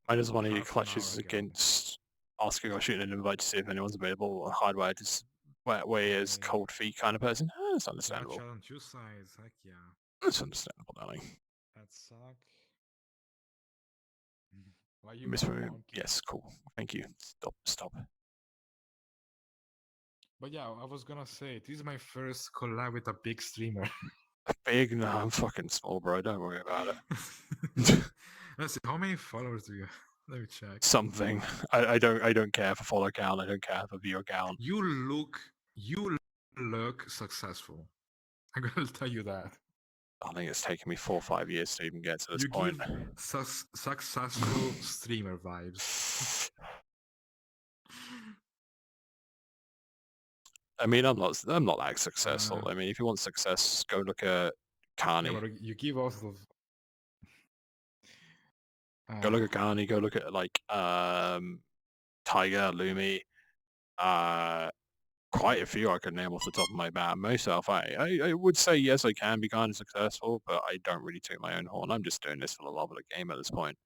Mine is one of your half an hour clutches ago. against asking or shooting an invite to see if anyone's available, or hardwired to where he is Okay. cold feet kind of person. That's Yeah, understandable. chat on two sides. Heck yeah. That's understandable, darling. That suck. Why you Miss want a monkey? Yes, cool. Thank you. Stop. But yeah, I was gonna say this is my first collab with a big streamer. Big? No, I'm fucking small, bro. Don't worry about it. Let's see, how many followers do you have? Let me check. Something. I don't care for follow count. I don't care for viewer count. You look successful. I'm gonna tell you that. I think it's taken me 4 or 5 years to even get to this You point. give successful streamer vibes. I mean, I'm not that successful. I mean, if you want success, go look at Carney. Yeah, but you give also. Go look at Carney. Go look at like Tiger, Lumi. Quite a few I could name off the top of my bat. Myself, I would say yes, I can be kind of successful, but I don't really toot my own horn. I'm just doing this for the love of the game at this point.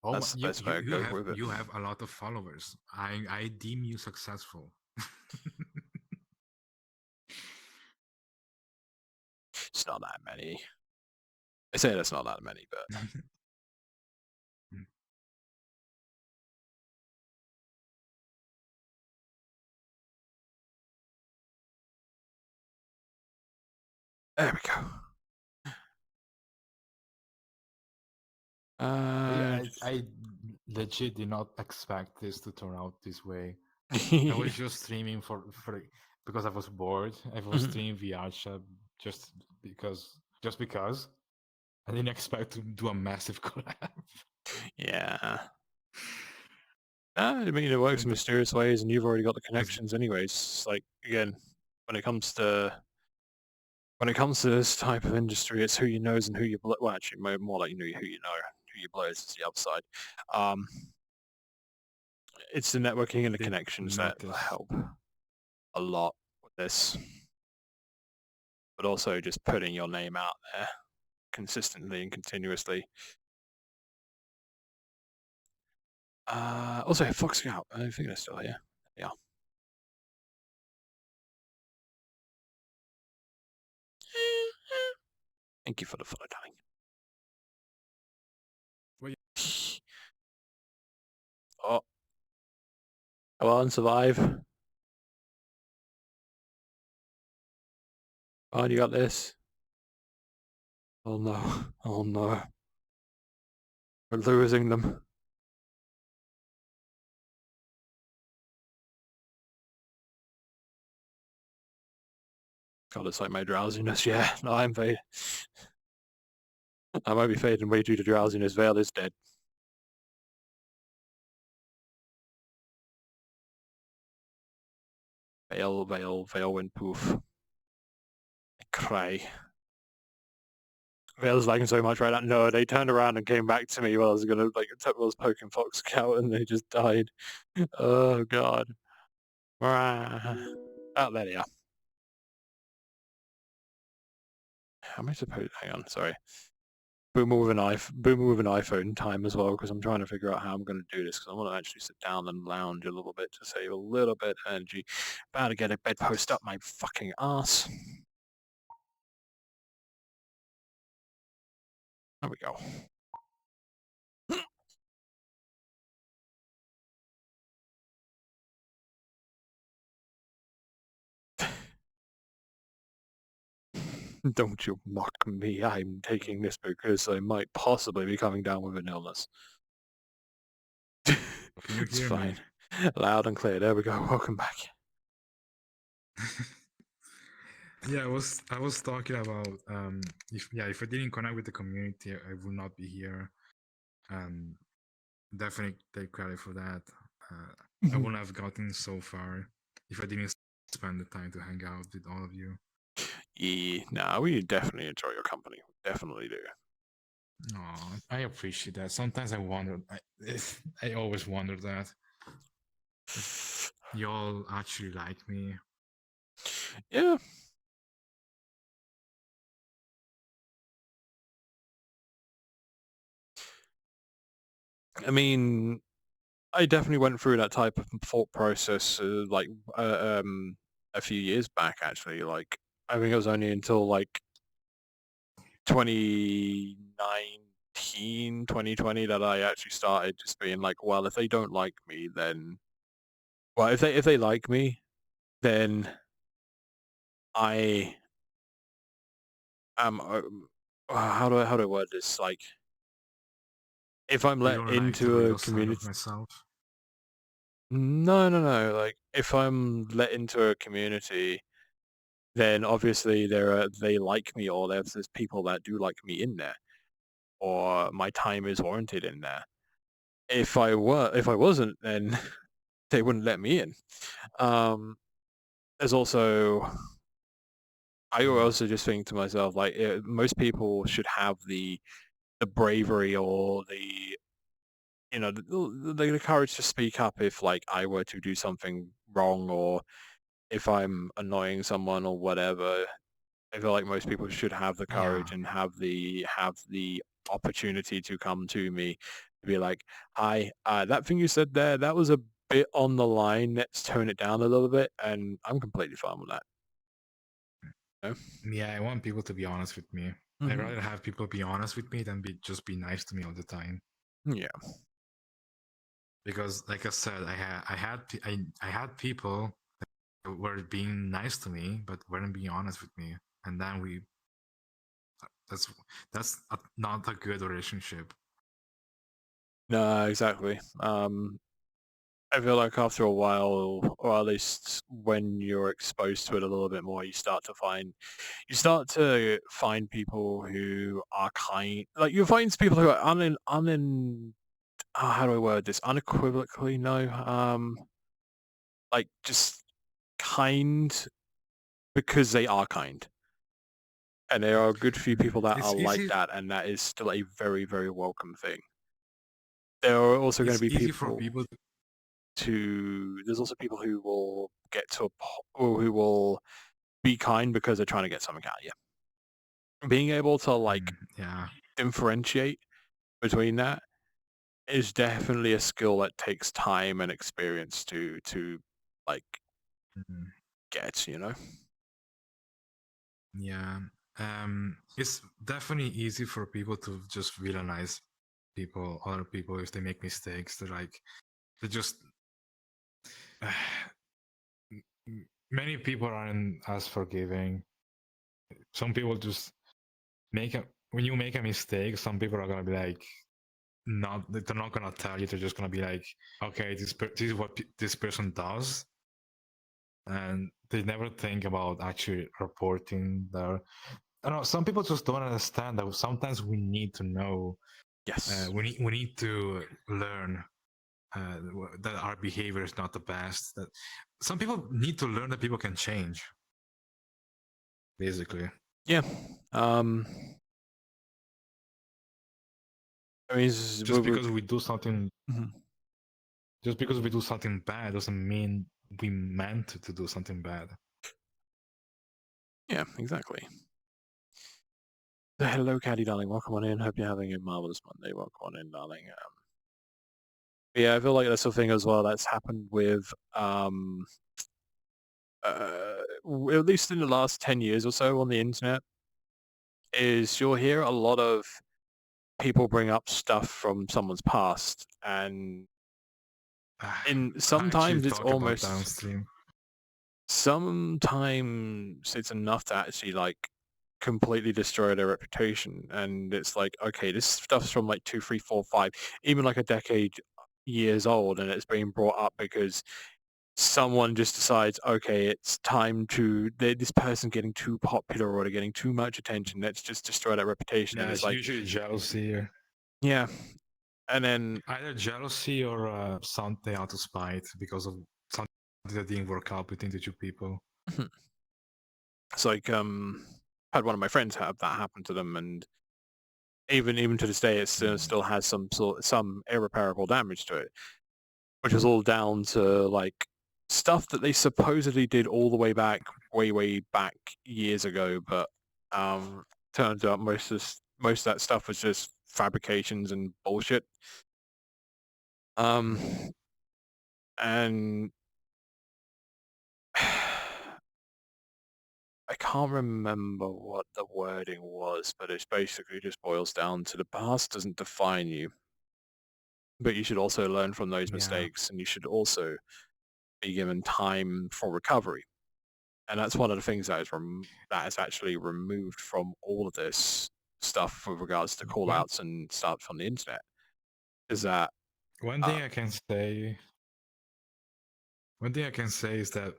Oh, That's the best way to go with it. You have a lot of followers. I deem you successful. It's not that many. I say that's not that many, but There we go. I legit did not expect this to turn out this way. I was just streaming for because I was bored. I was streaming VR chat just because. I didn't expect to do a massive collab. Yeah. I mean, it works in mysterious ways, and you've already got the connections, anyways. Like again, when it comes to this type of industry, it's who you knows and who you well, actually, more like who you know, who you blows is the upside. It's the networking and the connections that help a lot with this, but also just putting your name out there consistently and continuously. Also, Fox Scout. I think they're still here. Yeah. Thank you for the follow, darling. Oh. Go on, survive. Come on, you got this. Oh no. Oh no. We're losing them. God, it's like my drowsiness. Yeah, no, I'm fading. I might be fading way due to drowsiness. Vale is dead. Vale went poof. I cry. Vale's lagging so much right now. No, they turned around and came back to me while I was gonna was poking Fox Scout and they just died. Oh god. Oh, there they are. How am I supposed? Hang on, sorry. Boomer with an iPhone time as well, because I'm trying to figure out how I'm going to do this, because I want to actually sit down and lounge a little bit to save a little bit of energy. About to get a bedpost up my fucking ass. There we go. Don't you mock me. I'm taking this because I might possibly be coming down with an illness. It's fine. Loud and clear. There we go. Welcome back. Yeah, I was talking about if I didn't connect with the community, I would not be here. Definitely take credit for that. I wouldn't have gotten so far if I didn't spend the time to hang out with all of you. Yeah, nah, we definitely enjoy your company. Definitely do. Oh, I appreciate that. Sometimes I wonder. I always wonder that if y'all actually like me. Yeah. I mean, I definitely went through that type of thought process, a few years back, actually. Like, I think it was only until, 2019, 2020 that I actually started just being like, well, if they don't like me, then... Well, if they like me, then I am... how do I word this? Like, if I'm let into a community... Myself. No. Like, if I'm let into a community, then obviously they like me, or there's people that do like me in there, or my time is warranted in there. If I wasn't, then they wouldn't let me in. There's also... I also just think to myself, like, most people should have the bravery or the the courage to speak up if, like, I were to do something wrong, or if I'm annoying someone or whatever. I feel like most people should have the courage and have the opportunity to come to me to be like, hi, that thing you said there, that was a bit on the line. Let's tone it down a little bit, and I'm completely fine with that. You know? Yeah, I want people to be honest with me. I'd rather have people be honest with me than just be nice to me all the time. Yeah. Because, like I said, I had people that were being nice to me, but weren't being honest with me, and then we not a good relationship. No, exactly. I feel like after a while, or at least when you're exposed to it a little bit more, you start to find people who are kind. Like you find people who are how do I word this? Unequivocally, no. Like just kind because they are kind. And there are a good few people that are It's like easy. that, and that is still a very, very welcome thing. There are also going to It's be easy for people people. there's also people who will get to or who will be kind because they're trying to get something out of you. Being able to like Yeah. differentiate between that is definitely a skill that takes time and experience to like Mhm. get, you know? Yeah. It's definitely easy for people to just villainize other people if they make mistakes. They just many people aren't as forgiving. Some people just when you make a mistake, some people are gonna be like, they're not gonna tell you. They're just gonna be like, okay, this is what this person does, and they never think about actually reporting their. I don't know. Some people just don't understand that sometimes we need to know. Yes. We need to learn that our behavior is not the best. That some people need to learn that people can change. Basically, Yeah. I mean, just because we do something, Mhm. just because we do something bad doesn't mean we meant to do something bad. Yeah, exactly. Hello, Caddy, darling. Welcome on in. Hope you're having a marvelous Monday. Welcome on in, darling. Yeah, I feel like that's the thing as well that's happened with, at least in the last 10 years or so on the internet, is you'll hear a lot of people bring up stuff from someone's past, and I actually sometimes it's talk about that on almost stream. sometimes it's enough to actually like completely destroy their reputation. And it's like, okay, this stuff's from like 2, 3, 4, 5, even like a decade years old, and it's being brought up because someone just decides, okay, it's time to this person getting too popular or they're getting too much attention. Let's just destroy that reputation. And Yeah, it's it's like, usually jealousy, yeah, and then either jealousy or something out of spite because of something that didn't work out between the two people. it's like had one of my friends have that happen to them, and even to this day, it still has some irreparable damage to it, which was all down to like stuff that they supposedly did all the way back, way back years ago. But turns out most of that stuff was just fabrications and bullshit. And I can't remember what the wording was, but it basically just boils down to the past doesn't define you, but you should also learn from those Yeah. mistakes, and you should also be given time for recovery. And that's one of the things that is actually removed from all of this stuff with regards to call outs and stuff on the internet, is that One thing I can say is that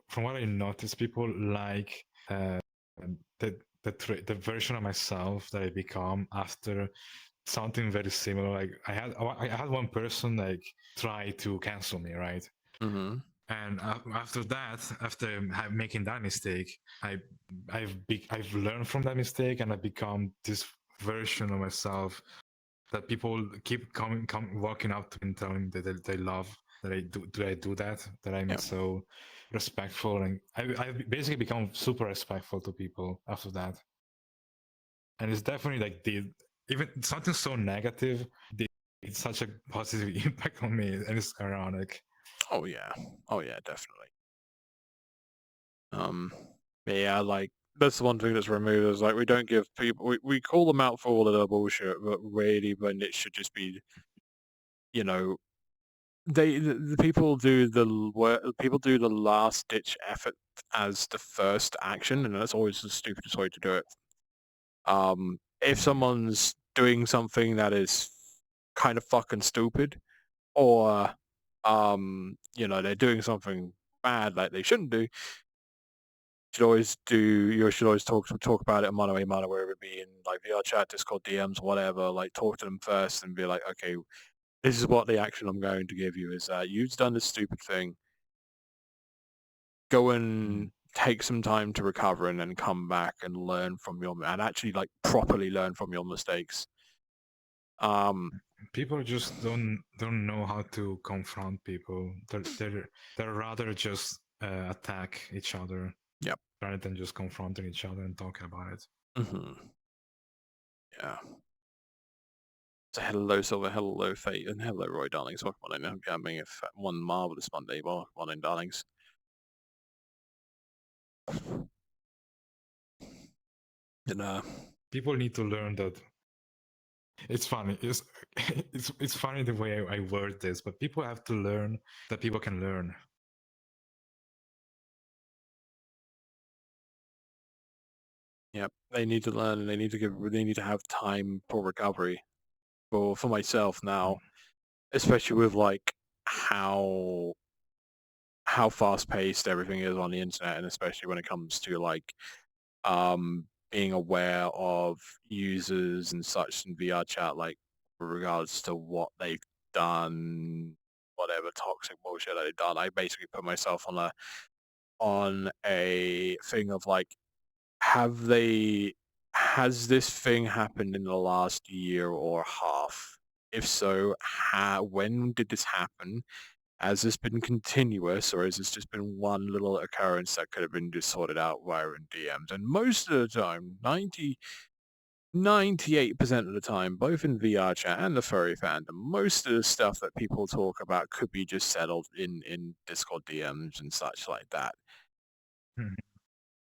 from what I noticed, people like the version of myself that I become after something very similar. Like I had one person like try to cancel me, right? mm-hmm. And after that, after making that mistake, I've learned from that mistake, and I become this version of myself that people keep walking up to me and telling me that they love that I do that I'm so respectful, and I basically become super respectful to people after that. And it's definitely like even something so negative, it's such a positive impact on me, and it's ironic. Oh yeah, definitely. Yeah, like that's the one thing that's removed, is like we don't give people, we call them out for all of their bullshit, but really when it should just be, you know, the people do the work, people do the last ditch effort as the first action, and that's always the stupidest way to do it. If someone's doing something that is kind of fucking stupid, or they're doing something bad like they shouldn't do, you should always talk about it in mano a mano, wherever it be in like VR chat, Discord, DMs, whatever. Like talk to them first and be like, okay, this is what the action I'm going to give you is that you've done this stupid thing. Go and take some time to recover and then come back and learn from and actually like properly learn from your mistakes. People just don't know how to confront people. They're rather just attack each other. Yep. Rather than just confronting each other and talking about it. Yeah. So hello Silver, hello Fate, and hello Roy Darlings. Welcome on in. I hope you're having one marvelous Monday. Welcome on in, darlings. And people need to learn that. It's funny. It's funny the way I word this, but people have to learn that people can learn. Yep, they need to learn, and they need to have time for recovery. For myself now, especially with like how fast paced everything is on the internet, and especially when it comes to like being aware of users and such in VR chat, like with regards to what they've done, whatever toxic bullshit that they've done. I basically put myself on a thing of like, has this thing happened in the last year or half? If so, when did this happen? Has this been continuous, or has this just been one little occurrence that could have been just sorted out via in DMs? And most of the time, 98% of the time, both in VR chat and the furry fandom, most of the stuff that people talk about could be just settled in Discord DMs and such like that.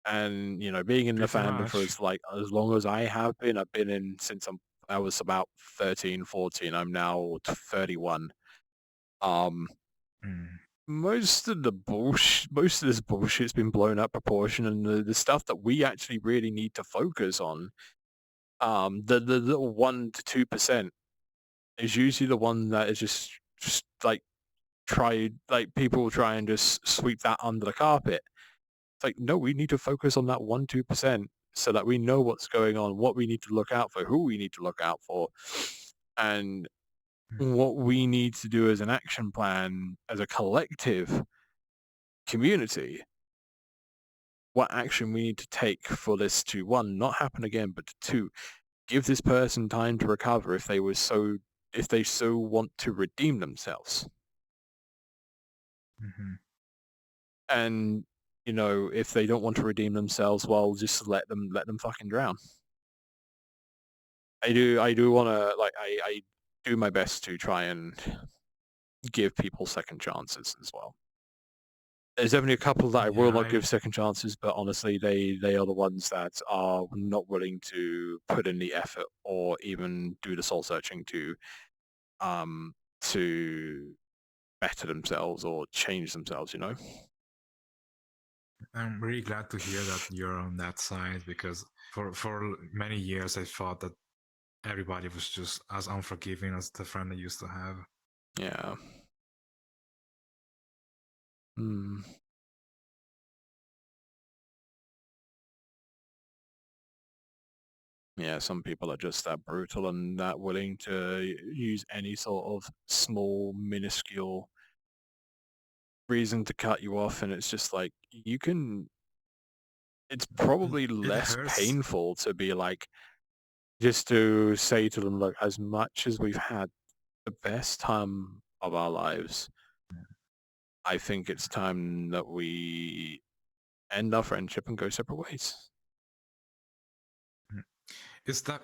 And being in the fandom for as long as I have been, I've been in since I was about 13, 14. I'm now 31. Most of this bullshit's been blown up proportion, and the stuff that we actually really need to focus on, the little 1 to 2% is usually the one that is just like people try and just sweep that under the carpet. It's like, no, we need to focus on that 1-2% so that we know what's going on, what we need to look out for, who we need to look out for, and what we need to do as an action plan, as a collective community, what action we need to take for this to, one, not happen again, but to, two, give this person time to recover if they so want to redeem themselves. And if they don't want to redeem themselves, well, just let them fucking drown. I do want to, like, I do my best to try and give people second chances as well. There's definitely a couple that I will not give second chances, but honestly, they are the ones that are not willing to put in the effort or even do the soul searching to better themselves or change themselves, I'm really glad to hear that you're on that side, because for many years I thought that everybody was just as unforgiving as the friend I used to have. Yeah. Yeah, some people are just that brutal and that willing to use any sort of small, minuscule reason to cut you off, and it's just like, it's probably less painful to be like, just to say to them, look, as much as we've had the best time of our lives, I think it's time that we end our friendship and go separate ways. That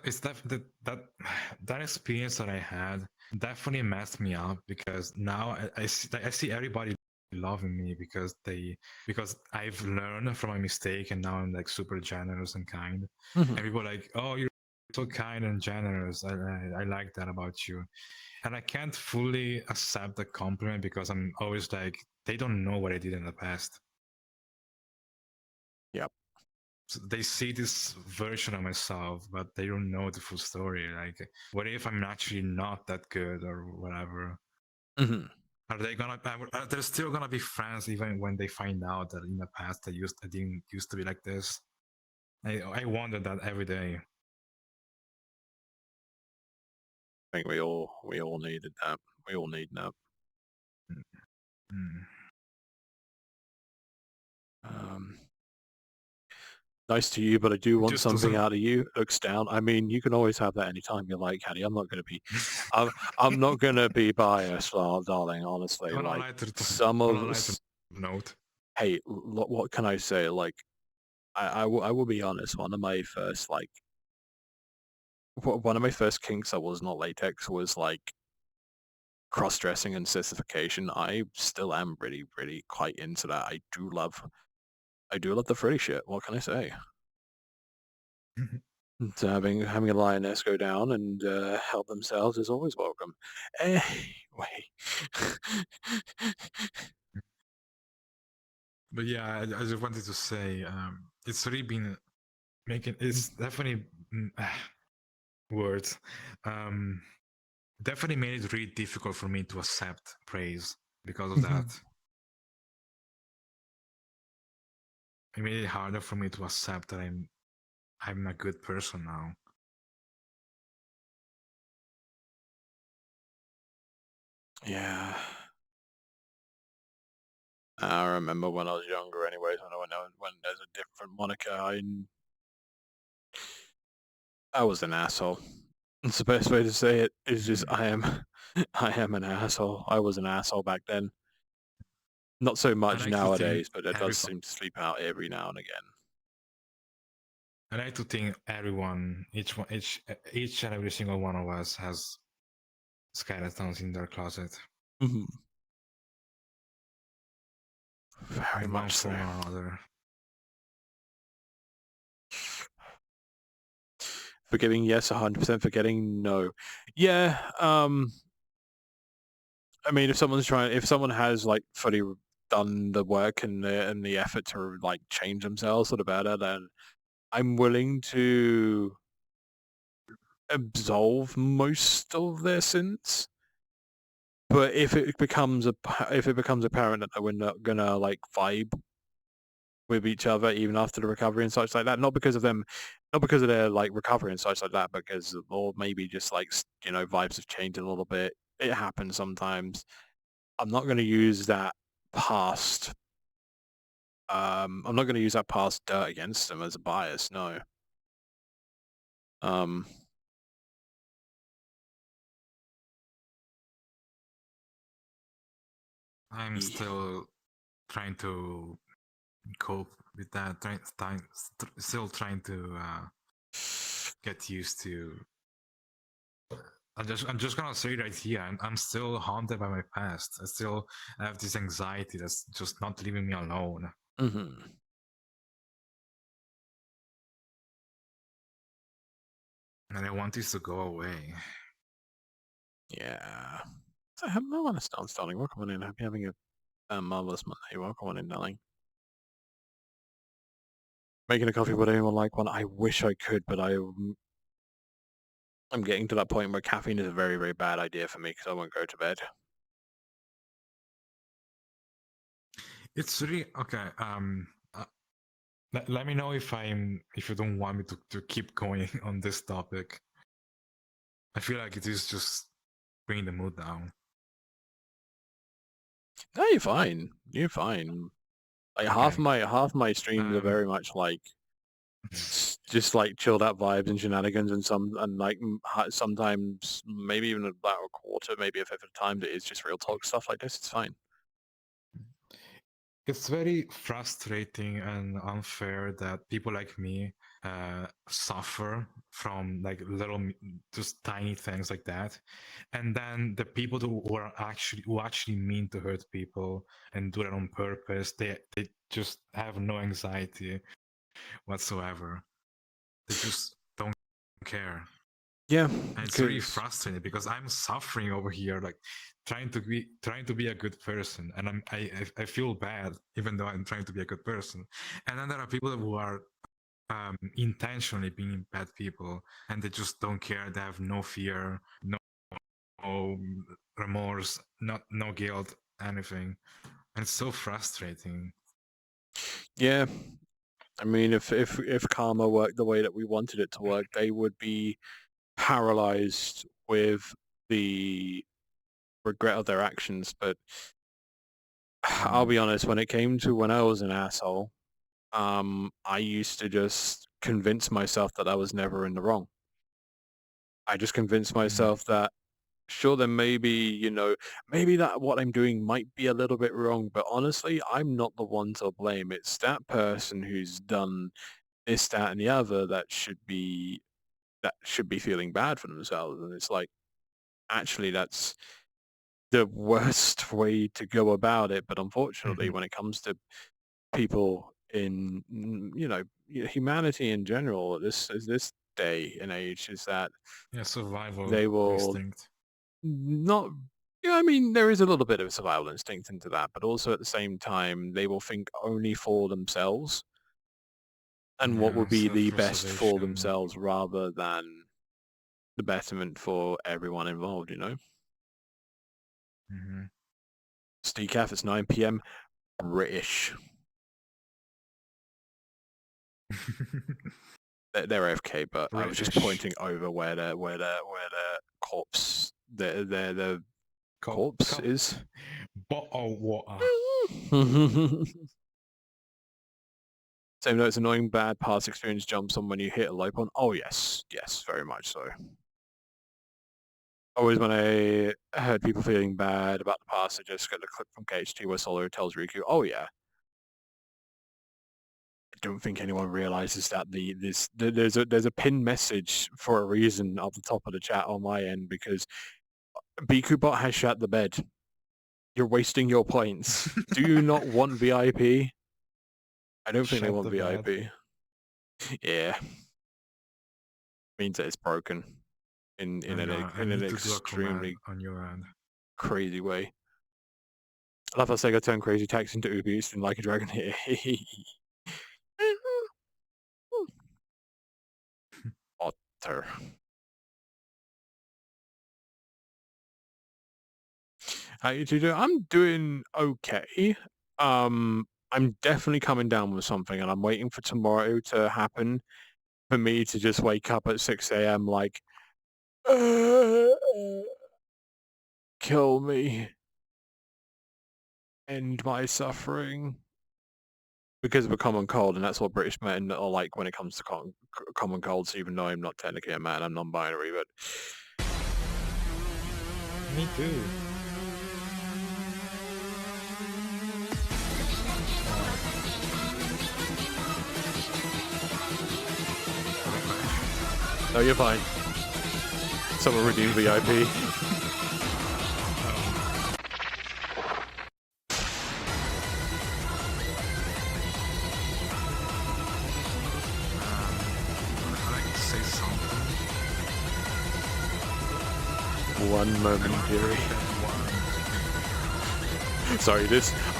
experience that I had definitely messed me up, because now I see everybody loving me because I've learned from my mistake, and now I'm like super generous and kind. And people are like, oh, you're so kind and generous. I like that about you. And I can't fully accept the compliment, because I'm always like, they don't know what I did in the past. Yep. they see this version of myself, but they don't know the full story. Like, what if I'm actually not that good or whatever? Mhm. Are they gonna? They're still gonna be friends even when they find out that in the past I didn't used to be like this. I wonder that every day. I think we all needed that. We all need that. Mm. Um, nice to you, but I do It want just something doesn't. out of you. Looks down. I mean, you can always have that anytime you like, Hattie. I'm not going to be. I'm not going to be biased, darling. Honestly, On a like lighter, some on a of. lighter note. Hey, what can I say? Like, I will be honest. One of my first one of my first kinks that was not latex was like cross-dressing and sissification. I still am really quite into that. I do love the frilly shit. What can I say? So having a lioness go down and help themselves is always welcome. Anyway. But yeah, I just wanted to say, it's really been making. It's definitely words. Definitely made it really difficult for me to accept praise because of that. It made it harder for me to accept that I'm a good person now. Yeah. I remember when I was younger anyways, when there's a different moniker, I was an asshole. It's the best way to say it. Is just I am an asshole. I was an asshole back then. Not so much like to think nowadays, but it does every- seem to sleep out every now and again. I like to think everyone, each and every single one of us has skeletons in their closet, Mhm. Very in one much so. form or another. Forgiving, yes. 100% forgetting, no. Yeah. I mean, if someone has like fully done the work and the effort to like change themselves for the better, then I'm willing to absolve most of their sins. But if it becomes apparent that we're not gonna like vibe with each other even after the recovery and such like that, not because of their like recovery and such like that, or maybe just like vibes have changed a little bit. It happens sometimes. I'm not going to use that past. I'm not going to use that past dirt against them as a bias. No. Um. I'm still trying to cope with that. Still trying to get used to. I'm just gonna say right here. I'm still haunted by my past. I still have this anxiety that's just not leaving me alone. Mm-hmm. And I want this to go away. Yeah. So have no one else darling. Welcome on in. Hope you're having a marvelous Monday. Welcome on in, darling. Making a coffee, would anyone like one? I wish I could, but I'm getting to that point where caffeine is a very bad idea for me because I won't go to bed. It's really okay. Let me know if you don't want me to keep going on this topic. I feel like it is just bringing the mood down. No, you're fine. You're fine. Like half my streams are very much like just like chilled out vibes and shenanigans, and sometimes maybe even about a quarter, maybe a fifth of the time it is just real talk stuff like this. It's fine. It's very frustrating and unfair that people like me suffer from like just tiny things like that, and then the people who actually mean to hurt people and do it on purpose, they just have no anxiety whatsoever. They just don't care. Yeah, And it's really frustrating because I'm suffering over here, like trying to be a good person, and I feel bad even though I'm trying to be a good person. And then there are people who are intentionally being bad people, and they just don't care. They have no fear, no remorse, no guilt, anything. And it's so frustrating. Yeah, I mean, if karma worked the way that we wanted it to work, they would be paralyzed with the regret of their actions. But I'll be honest, when it came to when I was an asshole, I used to just convince myself that I was never in the wrong. I just convinced myself that, sure, then maybe, maybe that what I'm doing might be a little bit wrong, but honestly, I'm not the one to blame. It's that person who's done this, that, and the other that should be feeling bad for themselves. And it's like, actually, that's the worst way to go about it. But unfortunately, when it comes to people in, humanity in general, this day and age, is that Survival they will instinct. not. Yeah, I mean, there is a little bit of survival instinct into that, but also at the same time, they will think only for themselves and what will be the best for Self-preservation. themselves rather than the betterment for everyone involved, Steakaf, it's 9 p.m. British. They're AFK, but I was just British. pointing over where the corpse, the corpse is. Bottle water. Same note, it's annoying bad past experience jumps on when you hit a low point. Oh yes, very much so. Always when I heard people feeling bad about the past, I just got the clip from KHT where Solo tells Riku, oh yeah. I don't think anyone realizes that there's a pinned message for a reason at the top of the chat on my end, because BikuBot has shat the bed. You're wasting your points. Do you not want VIP? I don't think they Shat want the bed. VIP. Yeah. Means that it's broken in an extremely on your end. crazy way. I love how Sega turned Crazy Taxi into Uber Eats and Like a Dragon here. Otter. How you two doing? I'm doing okay. I'm definitely coming down with something, and I'm waiting for tomorrow to happen for me to just wake up at 6 a.m. like, kill me, end my suffering, because of a common cold, and that's what British men are like when it comes to common colds. Even though I'm not technically a man, I'm non-binary, but Me too. no, you're fine. Someone redeem VIP. I'd like to say something. One moment, dearie. Sorry,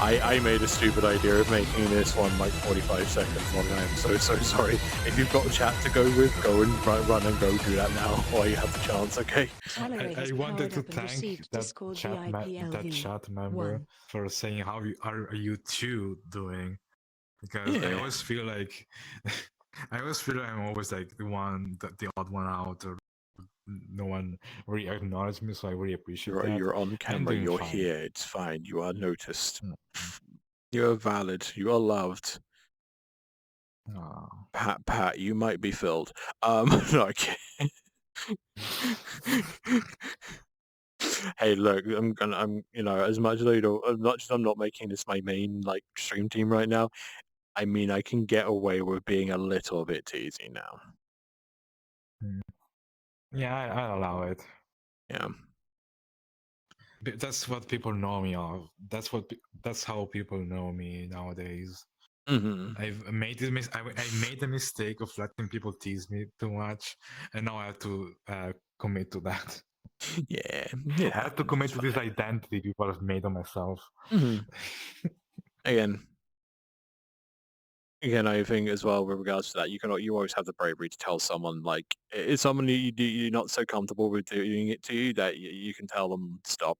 I made a stupid idea of making this one like 45 seconds long. I am so sorry. If you've got a chat to go with, go and run and go do that now while you have the chance, okay? I wanted to thank that chat member for saying how are you two doing, because I always feel like I'm always like the odd one out, or no one really acknowledged me, so I really appreciate that. You're on camera, you're fine. here, it's fine, you are noticed. You're valid, you are loved. Oh. Pat, you might be filled. No, okay. Hey, look, as much as I'm not making this my main like stream team right now, I mean, I can get away with being a little bit teasy now. Yeah, I allow it. Yeah. That's what people know me of. That's how people know me nowadays. I've made I made the mistake of letting people tease me too much, and now I have to commit to that. Yeah, I have to commit to this identity people have made of myself. Again, again, I think as well with regards to that, you always have the bravery to tell someone like it's someone you're not so comfortable with doing it to you that you can tell them stop.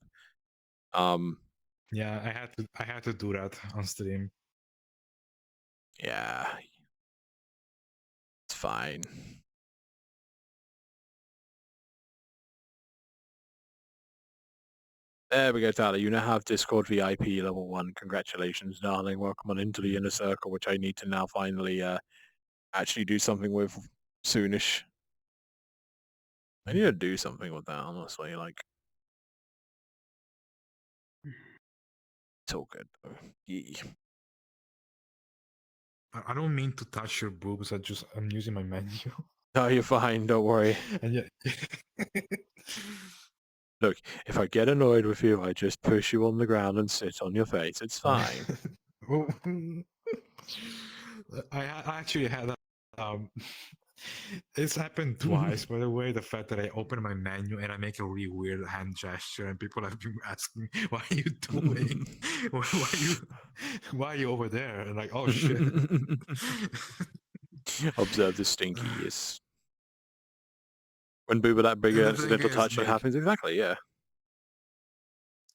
Yeah, I had to do that on stream. Yeah, it's fine. There we go, Tyler. You now have Discord VIP level 1. Congratulations, darling. Welcome on into the inner circle, which I need to now finally actually do something with soonish. I need to do something with that, honestly. Like, it's all good, though. Yeah. I don't mean to touch your boobs. I'm using my menu. No, you're fine. Don't worry. And yeah. Look, if I get annoyed with you, I just push you on the ground and sit on your face. It's fine. I actually had it's happened twice, by the way. The fact that I open my menu and I make a really weird hand gesture, and people have been asking, "What are you doing? Why are you over there?" And like, oh shit. Observe the stinkiest. When boob that big And the accidental thing is, touch, it like, happens. Exactly, yeah.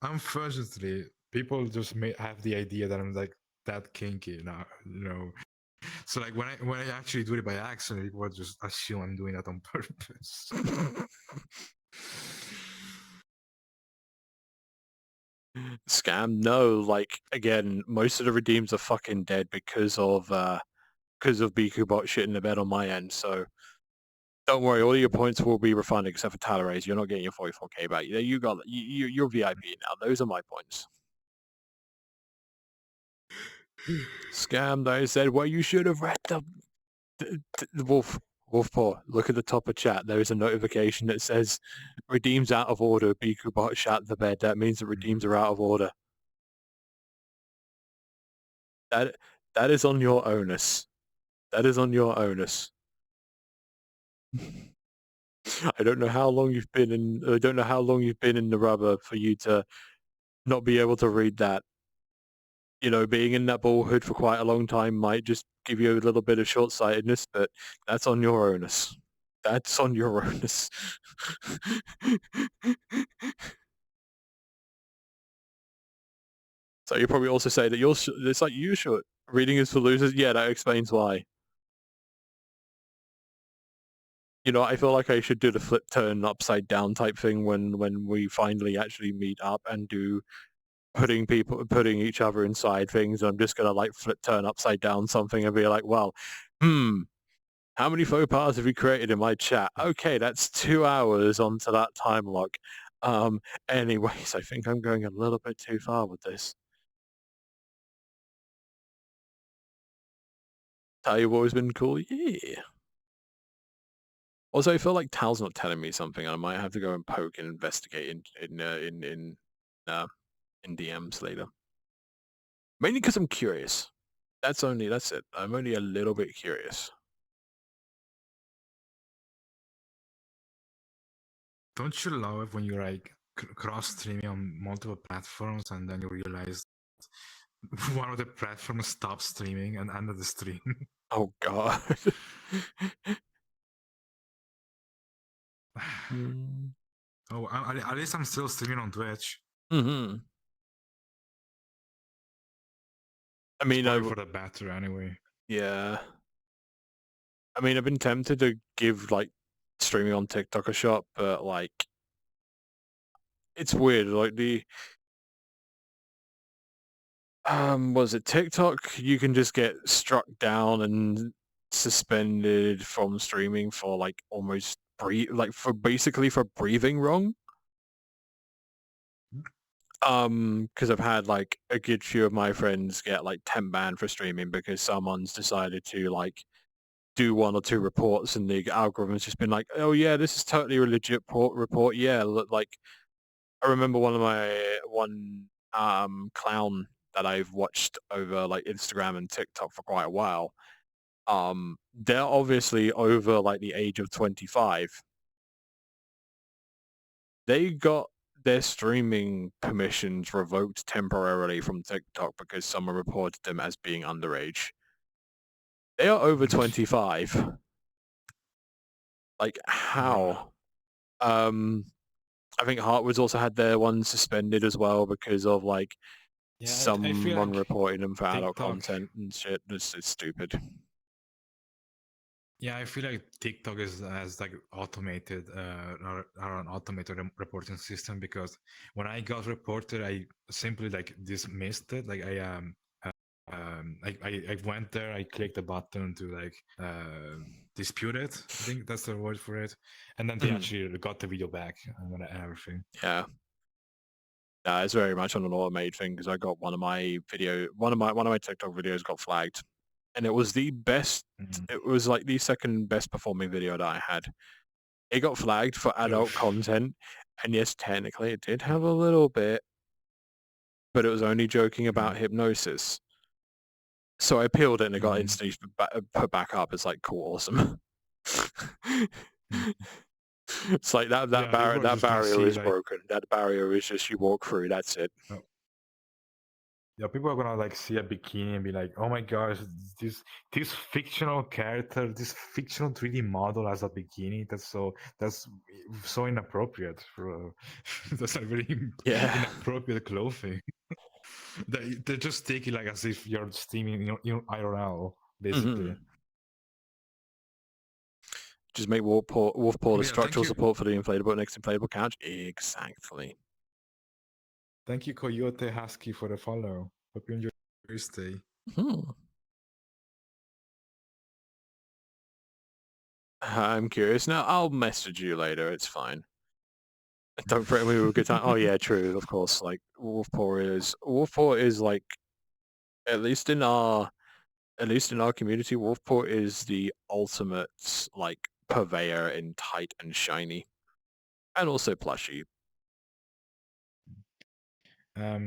Unfortunately, people just may have the idea that I'm like that kinky now, So like when I actually do it by accident, people just assume I'm doing that on purpose. Scam? No, like again, most of the redeems are fucking dead because of BikuBot shit in the bed on my end. So don't worry, all your points will be refunded except for Talarays. You're not getting your 44k back. You got you're VIP now. Those are my points. Scam, I said, well, you should have read the Wolf Paw. Look at the top of chat. There is a notification that says redeems out of order. BikuBot shat the bed. That means the redeems are out of order. That is on your onus. That is on your onus. I don't know how long you've been in. I don't know how long you've been in the rubber for you to not be able to read that. You know, being in that ball hood for quite a long time might just give you a little bit of short-sightedness, but that's on your onus. That's on your onus. So you probably also say that it's like you should. Reading is for losers. Yeah, that explains why. You know, I feel like I should do the flip turn upside down type thing when we finally actually meet up and do putting each other inside things. I'm just gonna like flip turn upside down something and be like, well, how many faux pas have you created in my chat? Okay, that's 2 hours onto that time lock. Anyways, I think I'm going a little bit too far with this. Tell you what has been cool? Yeah. Also, I feel like Tal's not telling me something. I might have to go and poke and investigate in DMs later. Mainly because I'm curious. That's it. I'm only a little bit curious. Don't you love it when you like cross streaming on multiple platforms and then you realize one of the platforms stops streaming and ended the stream? Oh god. Oh, at least I'm still streaming on Twitch. Mm-hmm. I mean, for the better anyway. Yeah. I mean, I've been tempted to give like streaming on TikTok a shot, but like, it's weird. Like was it TikTok? You can just get struck down and suspended from streaming for like almost basically for breathing wrong. Because I've had like a good few of my friends get like temp banned for streaming because someone's decided to like do 1 or 2 reports and the algorithm's just been like, oh yeah, this is totally a legit report. Yeah, like I remember one clown that I've watched over like Instagram and TikTok for quite a while. They're obviously over like the age of 25. They got their streaming permissions revoked temporarily from TikTok because someone reported them as being underage. They are over 25. Like, how? I think Heartwood's also had their ones suspended as well because of like Yeah, I feel someone like reporting them for adult TikTok. content and shit. It's stupid. Yeah, I feel like TikTok is as like automated, or an automated reporting system, because when I got reported, I simply like dismissed it. Like I went there, I clicked the button to like dispute it. I think that's the word for it, and then they actually got the video back and everything. Yeah. No, it's very much on an automated thing because I got one of my TikTok videos got flagged, and it was the best. Mm. It was like the second best performing video that I had. It got flagged for adult content, and yes, technically it did have a little bit, but it was only joking about hypnosis. So I appealed it and it got instantly put back up. It's like, cool, awesome. It's like that Yeah, people are just gonna barrier see is like, broken. That barrier is just you walk through. That's it. yeah, people are gonna like see a bikini and be like, "Oh my gosh, this fictional character, this fictional 3D model as a bikini. That's so inappropriate for that's a very inappropriate clothing." They just take it like as if you're streaming, IRL, basically. Just make Wolfpaw the Yeah, structural support for the inflatable next inflatable couch. Exactly. Thank you, Coyote Husky, for the follow. Hope you enjoy your stay. I'm curious. Now, I'll message you later. It's fine. Don't threaten me with a good time. Oh yeah, true. Of course. Like Wolfpaw is like, at least in our community, Wolfpaw is the ultimate like purveyor in tight and shiny, and also plushy. I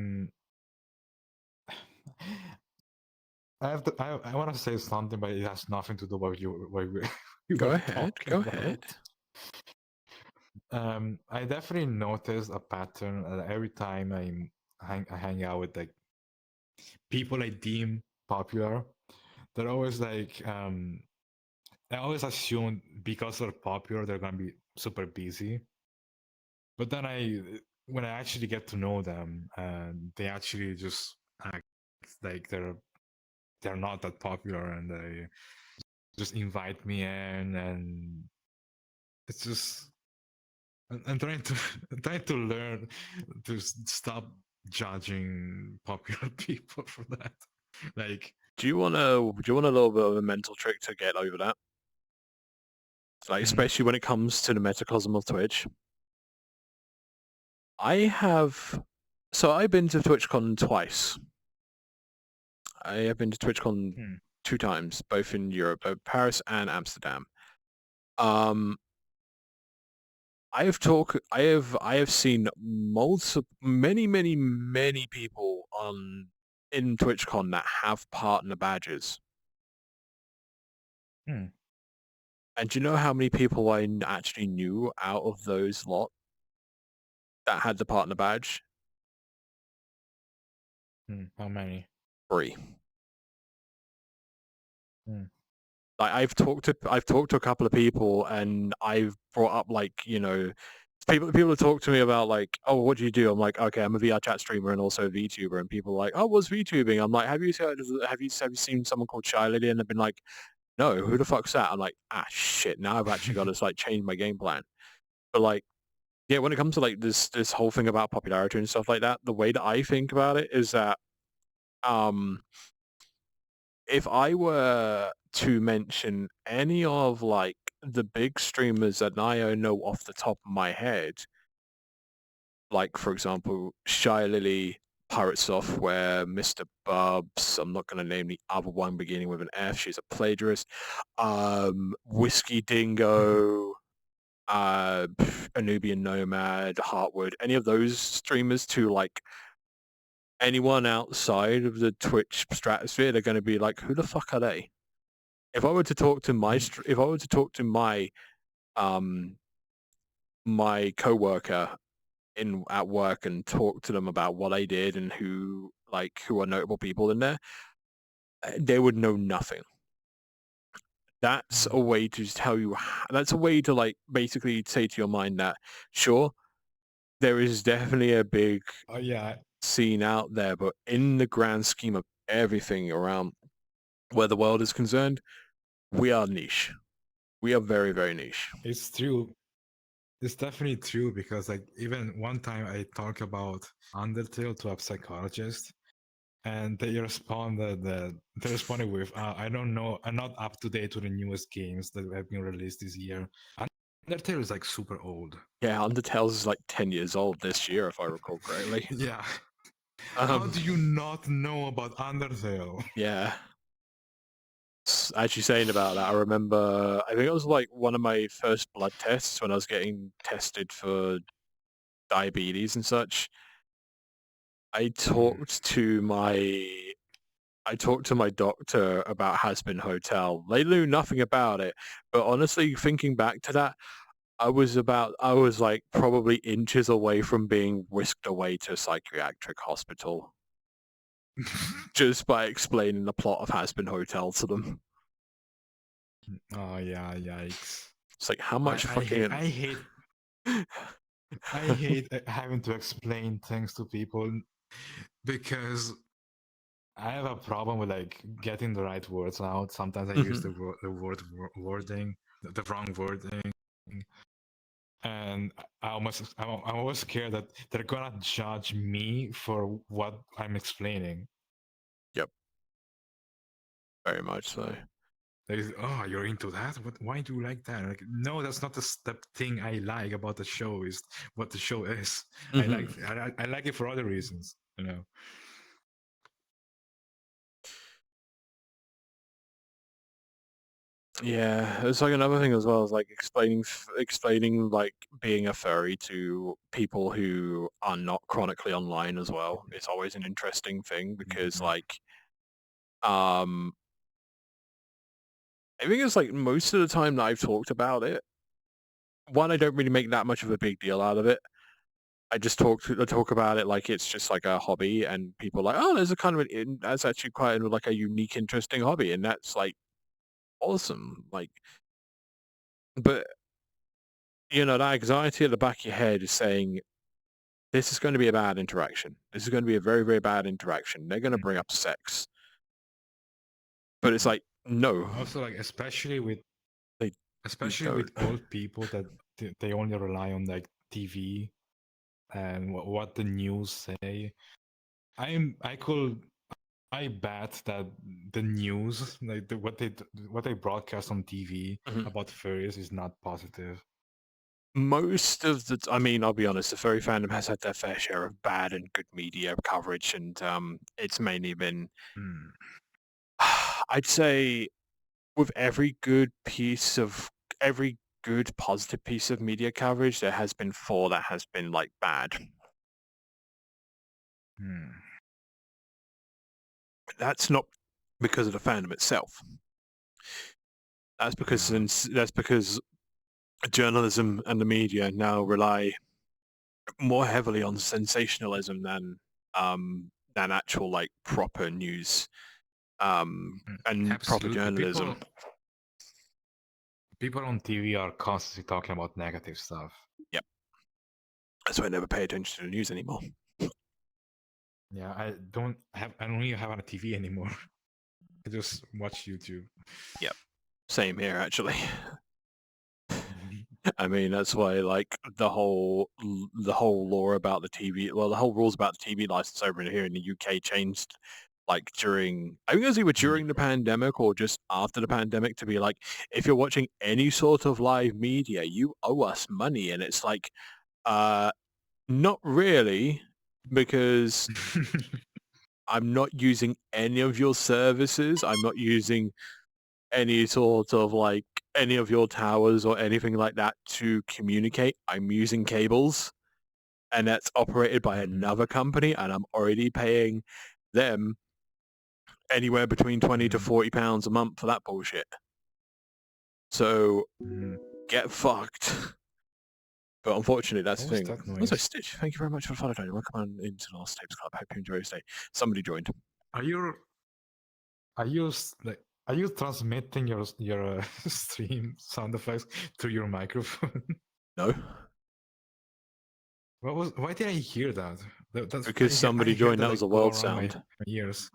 want to say something, but it has nothing to do with you Go were ahead. talking Go about. ahead. I definitely noticed a pattern every time I hang out with like people I deem popular. They're always like, I always assume because they're popular, they're gonna be super busy. But then when I actually get to know them, they actually just act like they're not that popular, and they just invite me in, and it's just I'm trying to trying to learn to stop judging popular people for that. Like, Do you want a little bit of a mental trick to get over that? Like, especially when it comes to the metacosm of Twitch. I've been to TwitchCon twice. I have been to TwitchCon 2 times, both in Europe, Paris and Amsterdam. I have seen many people in TwitchCon that have partner badges. And do you know how many people I actually knew out of those lot that had the partner badge? how many? 3. Like I've talked to a couple of people, and I've brought up like, people have talked to me about like, oh, what do you do? I'm like, okay, I'm a VR chat streamer and also a VTuber, and people are like, oh, what's VTubing? I'm like, have you seen someone called Shy Lily? And they've been like, no, who the fuck's that? I'm like, ah, shit, now I've actually got to like change my game plan. But like, yeah, when it comes to like this whole thing about popularity and stuff like that, the way that I think about it is that if I were to mention any of like the big streamers that I know off the top of my head, like for example, Shy Lily, Pirate Software, Mr. Bubs, I'm not going to name the other one beginning with an F, she's a plagiarist, Whiskey Dingo, Anubian Nomad, Heartwood, any of those streamers to like anyone outside of the Twitch stratosphere, they're going to be like, who the fuck are they? If I were to talk to my my coworker at work and talk to them about what I did and who are notable people in there, they would know nothing. That's a way to tell you. That's a way to like basically say to your mind that sure, there is definitely a big Oh yeah, scene out there, but in the grand scheme of everything around where the world is concerned, we are niche. We are very, very niche. it's true. It's definitely true because like even one time I talked about Undertale to a psychologist, and they responded with, "I don't know. I'm not up to date with the newest games that have been released this year. Undertale is like super old." Yeah, Undertale's is like 10 years old this year, if I recall correctly. Yeah. How do you not know about Undertale? Yeah. Actually saying about that, I remember, I think it was like one of my first blood tests when I was getting tested for diabetes and such. I talked to my doctor about Has Been Hotel. They knew nothing about it, but honestly, thinking back to that, I was like probably inches away from being whisked away to a psychiatric hospital just by explaining the plot of Has Been Hotel to them. Oh yeah, yikes! It's like how much fucking. I hate having to explain things to people because I have a problem with like getting the right words out. Sometimes I use the wording, the wrong wording, and I'm always scared that they're gonna judge me for what I'm explaining. Yep. Very much so. Oh, you're into that? Why do you like that? Like, no, that's not the thing I like about the show. Is what the show is. I like it for other reasons. You know. Yeah, it's like another thing as well, is like explaining like being a furry to people who are not chronically online as well. It's always an interesting thing because like I think it's like most of the time that I've talked about it, one, I don't really make that much of a big deal out of it. I just talk about it like it's just like a hobby, and people are like, oh, there's a kind of that's actually quite like a unique, interesting hobby, and that's like awesome. Like, but you know, that anxiety at the back of your head is saying this is going to be a bad interaction. This is going to be a very, very bad interaction. They're going to bring up sex, but it's like no, Also, like especially with don't. old people that they only rely on like TV and what the news say. I bet that the news, like what they broadcast on TV about furries, is not positive. Most of the, I mean, I'll be honest, the furry fandom has had their fair share of bad and good media coverage, and it's mainly been, I'd say, with every good positive piece of media coverage, there has been 4 that has been like bad. That's not because of the fandom itself. That's because journalism and the media now rely more heavily on sensationalism than actual like proper news and proper Absolutely. journalism. People on TV are constantly talking about negative stuff. Yep. That's why I never pay attention to the news anymore. Yeah, I don't even have a TV anymore. I just watch YouTube. Yep. Same here, actually. I mean, that's why like the whole law about the TV, well, the whole rules about the TV license over here in the UK changed like during, I think it was either during the pandemic or just after the pandemic, to be like, if you're watching any sort of live media, you owe us money. And it's like, not really, because I'm not using any of your services. I'm not using any sort of like any of your towers or anything like that to communicate. I'm using cables, and that's operated by another company, and I'm already paying them anywhere between 20 to 40 pounds a month for that bullshit. So get fucked. But unfortunately, that's the thing. Also, Stitch, thank you very much for the follow. Welcome on into the Last Tapes Club. I hope you enjoy your stay. Somebody joined. Are you like Are you transmitting your stream sound effects through your microphone? No, Why did I hear that? That's because somebody I heard joined. That that was a like go world around my sound. ears.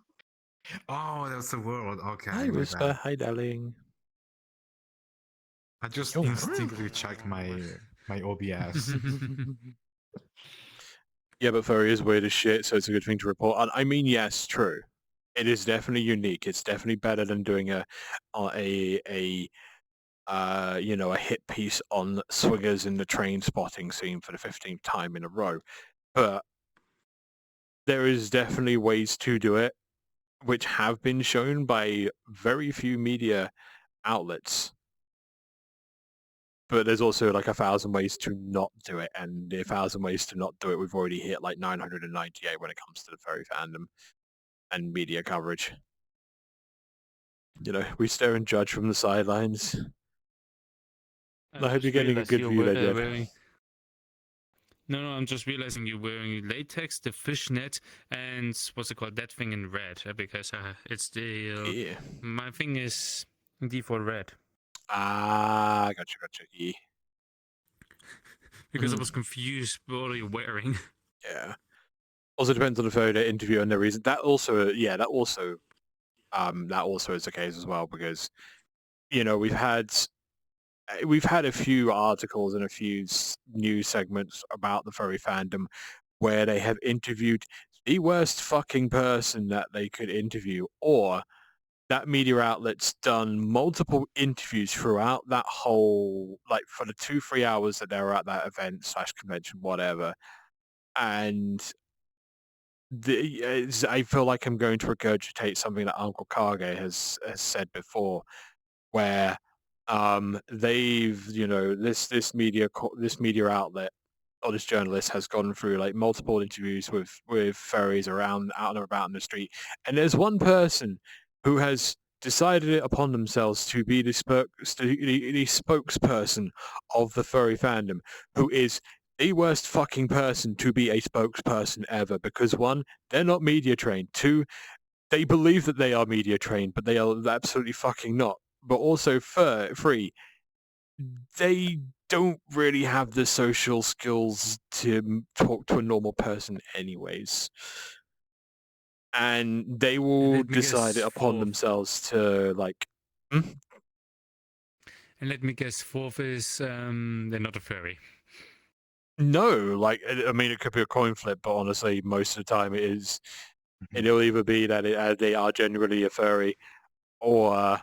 Oh, that's the world. Okay, Hi, my Whisper. bad. Hi, darling. I just Yo. instinctively checked my OBS. Yeah, but furry is weird as shit, so it's a good thing to report. And I mean, yes, true. It is definitely unique. It's definitely better than doing a hit piece on swingers in the train spotting scene for the 15th time in a row. But there is definitely ways to do it, which have been shown by very few media outlets. But there's also like 1,000 ways to not do it, and the 1,000 ways to not do it, we've already hit like 998 when it comes to the furry fandom and media coverage. We stare and judge from the sidelines. I hope you're just getting a realized good you're view there, Jed. wearing. No, I'm just realizing you're wearing latex, the fishnet, and what's it called? That thing in red, because it's the Yeah. my thing is default red. Ah, gotcha. Yeah. Because I was confused what are you wearing. Yeah. Also depends on the photo interview and the reason. That also is the case as well, because we've had a few articles and a few news segments about the furry fandom where they have interviewed the worst fucking person that they could interview, or that media outlet's done multiple interviews throughout that whole, like, for the 2-3 hours that they were at that event / convention, whatever. And I feel like I'm going to regurgitate something that Uncle Kage has said before, where they've this media outlet or this journalist has gone through like multiple interviews with furries around out and about in the street, and there's one person who has decided it upon themselves to be the spokesperson of the furry fandom, who is the worst fucking person to be a spokesperson ever, because one, they're not media trained. Two, they believe that they are media trained, but they are absolutely fucking not. But also, three, they don't really have the social skills to talk to a normal person anyways. And they will let me decide it guess, upon fourth. themselves to, like... And let me guess, fourth is they're not a furry. No, like, I mean, it could be a coin flip, but honestly, most of the time it'll either be that they are generally a furry, or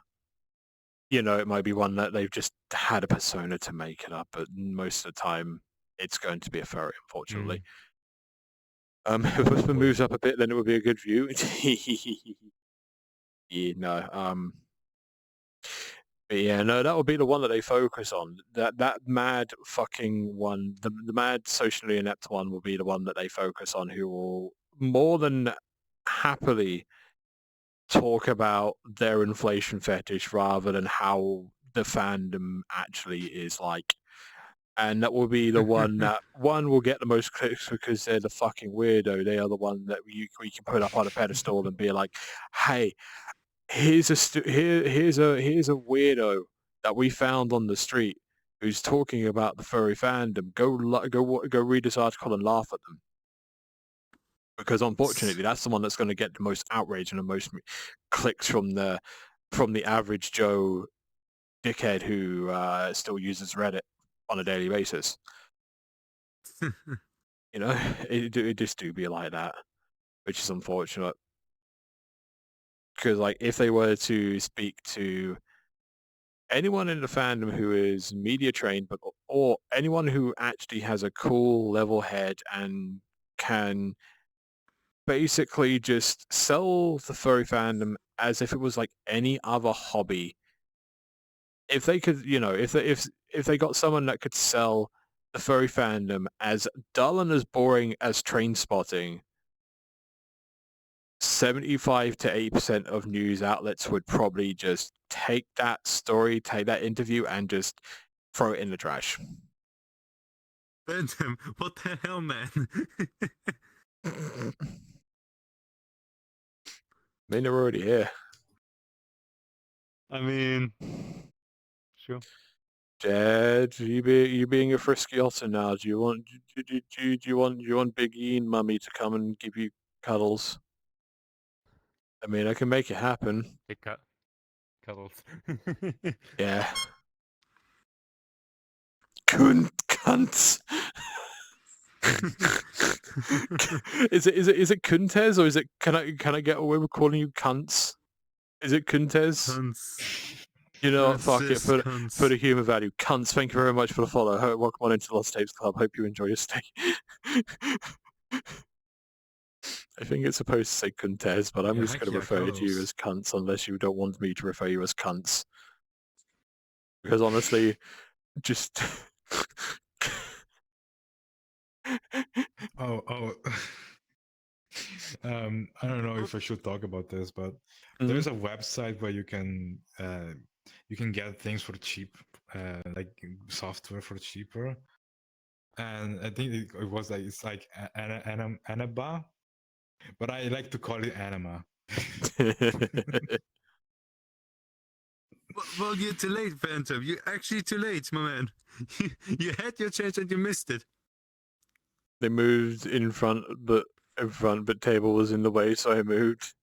it might be one that they've just had a persona to make it up, but most of the time it's going to be a furry, unfortunately. If Whisper moves up a bit, then it would be a good view. Yeah, no. But yeah, no, that would be the one that they focus on. That mad fucking one, the mad socially inept one will be the one that they focus on, who will more than happily talk about their inflation fetish rather than how the fandom actually is like. And that will be the one that one will get the most clicks because they're the fucking weirdo. They are the one that we can put up on a pedestal and be like, "Hey, here's a weirdo that we found on the street who's talking about the furry fandom. Go read this article and laugh at them." Because unfortunately, that's the one that's going to get the most outrage and the most clicks from the average Joe dickhead who still uses Reddit on a daily basis. It just do be like that, which is unfortunate. Because, like, if they were to speak to anyone in the fandom who is media trained, or anyone who actually has a cool level head and can basically just sell the furry fandom as if it was like any other hobby. If they could, if they got someone that could sell the furry fandom as dull and as boring as train spotting, 75 to 80% of news outlets would probably just take that story, take that interview, and just throw it in the trash. Bentham, what the hell, man? I mean, they're already here. I mean, sure. Jed, you being a frisky otter now? Do you want do you want Big E and Mummy to come and give you cuddles? I mean, I can make it happen. Big cuddles. Yeah. Cunts. Is it Kuntes or is it can I get away with calling you cunts? Is it Kuntes? Cunts. You know what, That's fuck it, just cunts. for the humour value. Cunts, thank you very much for the follow. Welcome on into Lost Tapes Club. Hope you enjoy your stay. I think it's supposed to say Kuntes, but I'm Yeah, just heck going to yeah, refer to you cuddles. as cunts unless you don't want me to refer you as cunts. Because honestly, just... Oh. I don't know if I should talk about this, but Mhm. there's a website where you can get things for cheap, like software for cheaper. And I think it was like it's like Anaba, but I like to call it Anima. Well, you're too late, Phantom. You're actually too late, my man. You had your chance and you missed it. They moved in front, but table was in the way, so I moved.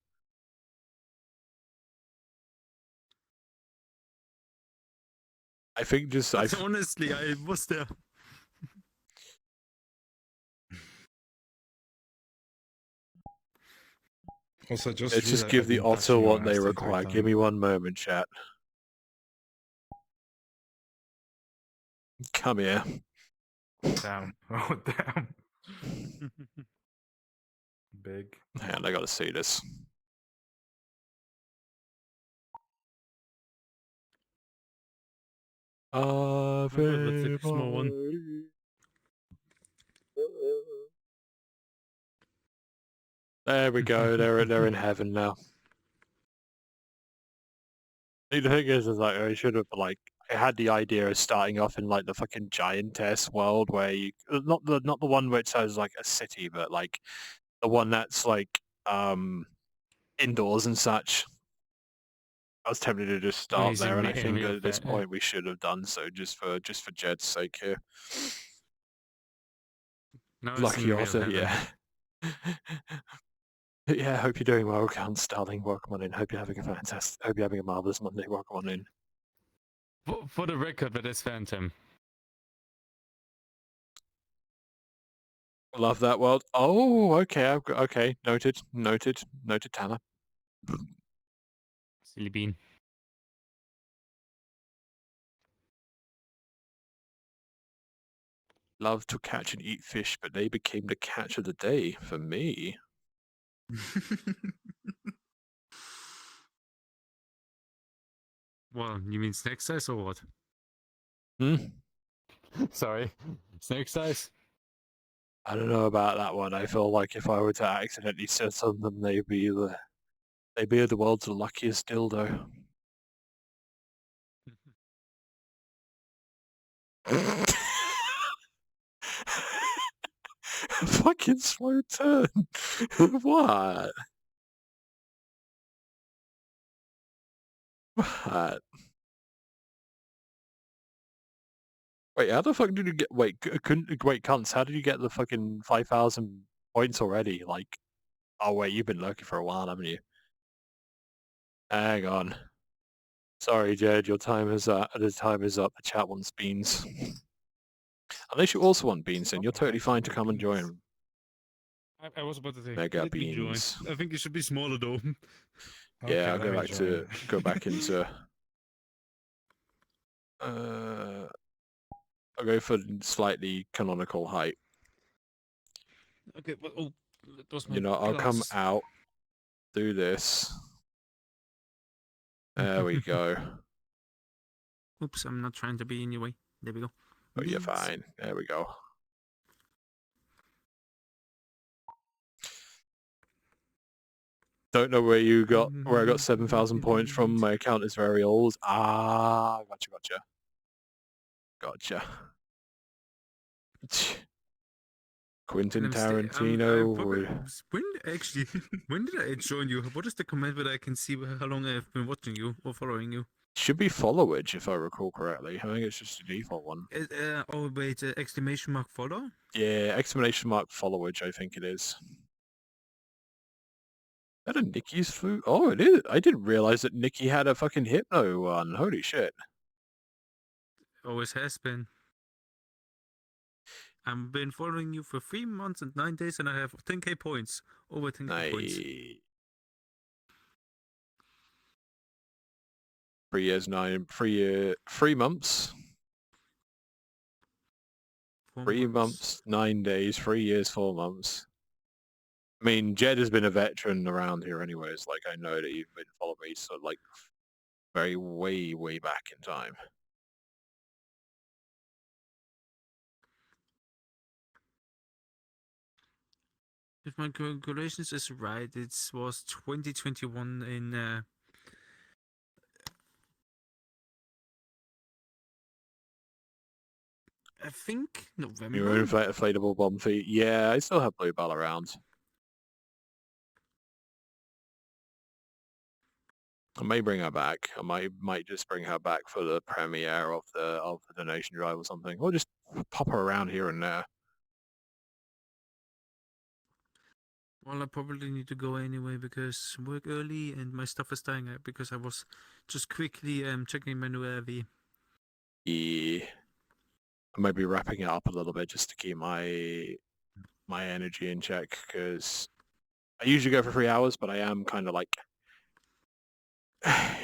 I think just But honestly, I was there. Also, just let's just realized give I've the been otter touching your what ass they the entire require. Give time. me one moment, chat. Come here. Damn. Oh, damn. Big. Hang on, I gotta see this. Let's take a small one. There we go. They're in heaven now. The thing is like I should have like I had the idea of starting off in like the fucking giantess world where you not the one which has like a city, but like the one that's like indoors and such. I was tempted to just start there, and I think at this point we should have done so just for Jed's sake here. Now it's Lucky in real Otter, heaven. yeah. Yeah, hope you're doing well, Count darling. Welcome on in. Hope you're having a fantastic. Hope you're having a marvelous Monday. Welcome on in. For the record, that is Phantom. Love that world. Oh, okay. Okay. Noted. Tanner. Silly bean. Love to catch and eat fish, but they became the catch of the day for me. Well, you mean snake size or what? Hmm? Sorry, snake size. I don't know about that one. I feel like if I were to accidentally sit on them, they'd be the world's luckiest dildo. Fucking slow turn. What? What? Wait, how the fuck did you get? Wait, wait, cunts. How did you get the fucking 5,000 points already? Like, oh wait, you've been lurking for a while, haven't you? Hang on. Sorry, Jed, your time is the time is up. The chat wants beans. Unless you also want beans, then you're totally fine to come and join. I was about to say, Mega let me join. beans. I think you should be smaller though. Yeah, Okay, I'll let me join. go back into. I'll go for slightly canonical height. Okay, well, oh, that was my You know, I'll come glasses. out, do this. There we go. Oops, I'm not trying to be in your way. There we go. Oh, you're Beans. fine. There we go. Don't know where I got 7,000 points from. My account is very old. Ah, gotcha. Quentin I'm Tarantino probably, would. when actually, when did I join you? What is the comment that I can see how long I've been watching you or following you? Should be followage if I recall correctly. I think it's just a default one. Oh wait, exclamation mark follow? Yeah, exclamation mark followage, I think it is. Is that a Nikki's flute? Oh, it is. I didn't realize that Nikki had a fucking hypno one. Holy shit. Always has been. I've been following you for 3 months and 9 days, and I have 10k points. Over 10k points. Nice. 3 years, 3 months. 4 3 months. months, 9 days, 3 years, 4 months. I mean, Jed has been a veteran around here anyways. Like, I know that you've been following me, so like, very way back in time. If my calculations is right, it was 2021 in I think November. Your own inflatable bomb feet. Yeah, I still have Blue Ball around. I may bring her back. I might just bring her back for the premiere of the donation drive or something, or just pop her around here and there. Well, I probably need to go anyway because work early and my stuff is dying out because I was just quickly checking my new RV. Yeah, I might be wrapping it up a little bit just to keep my energy in check because I usually go for 3 hours, but I am kind of like,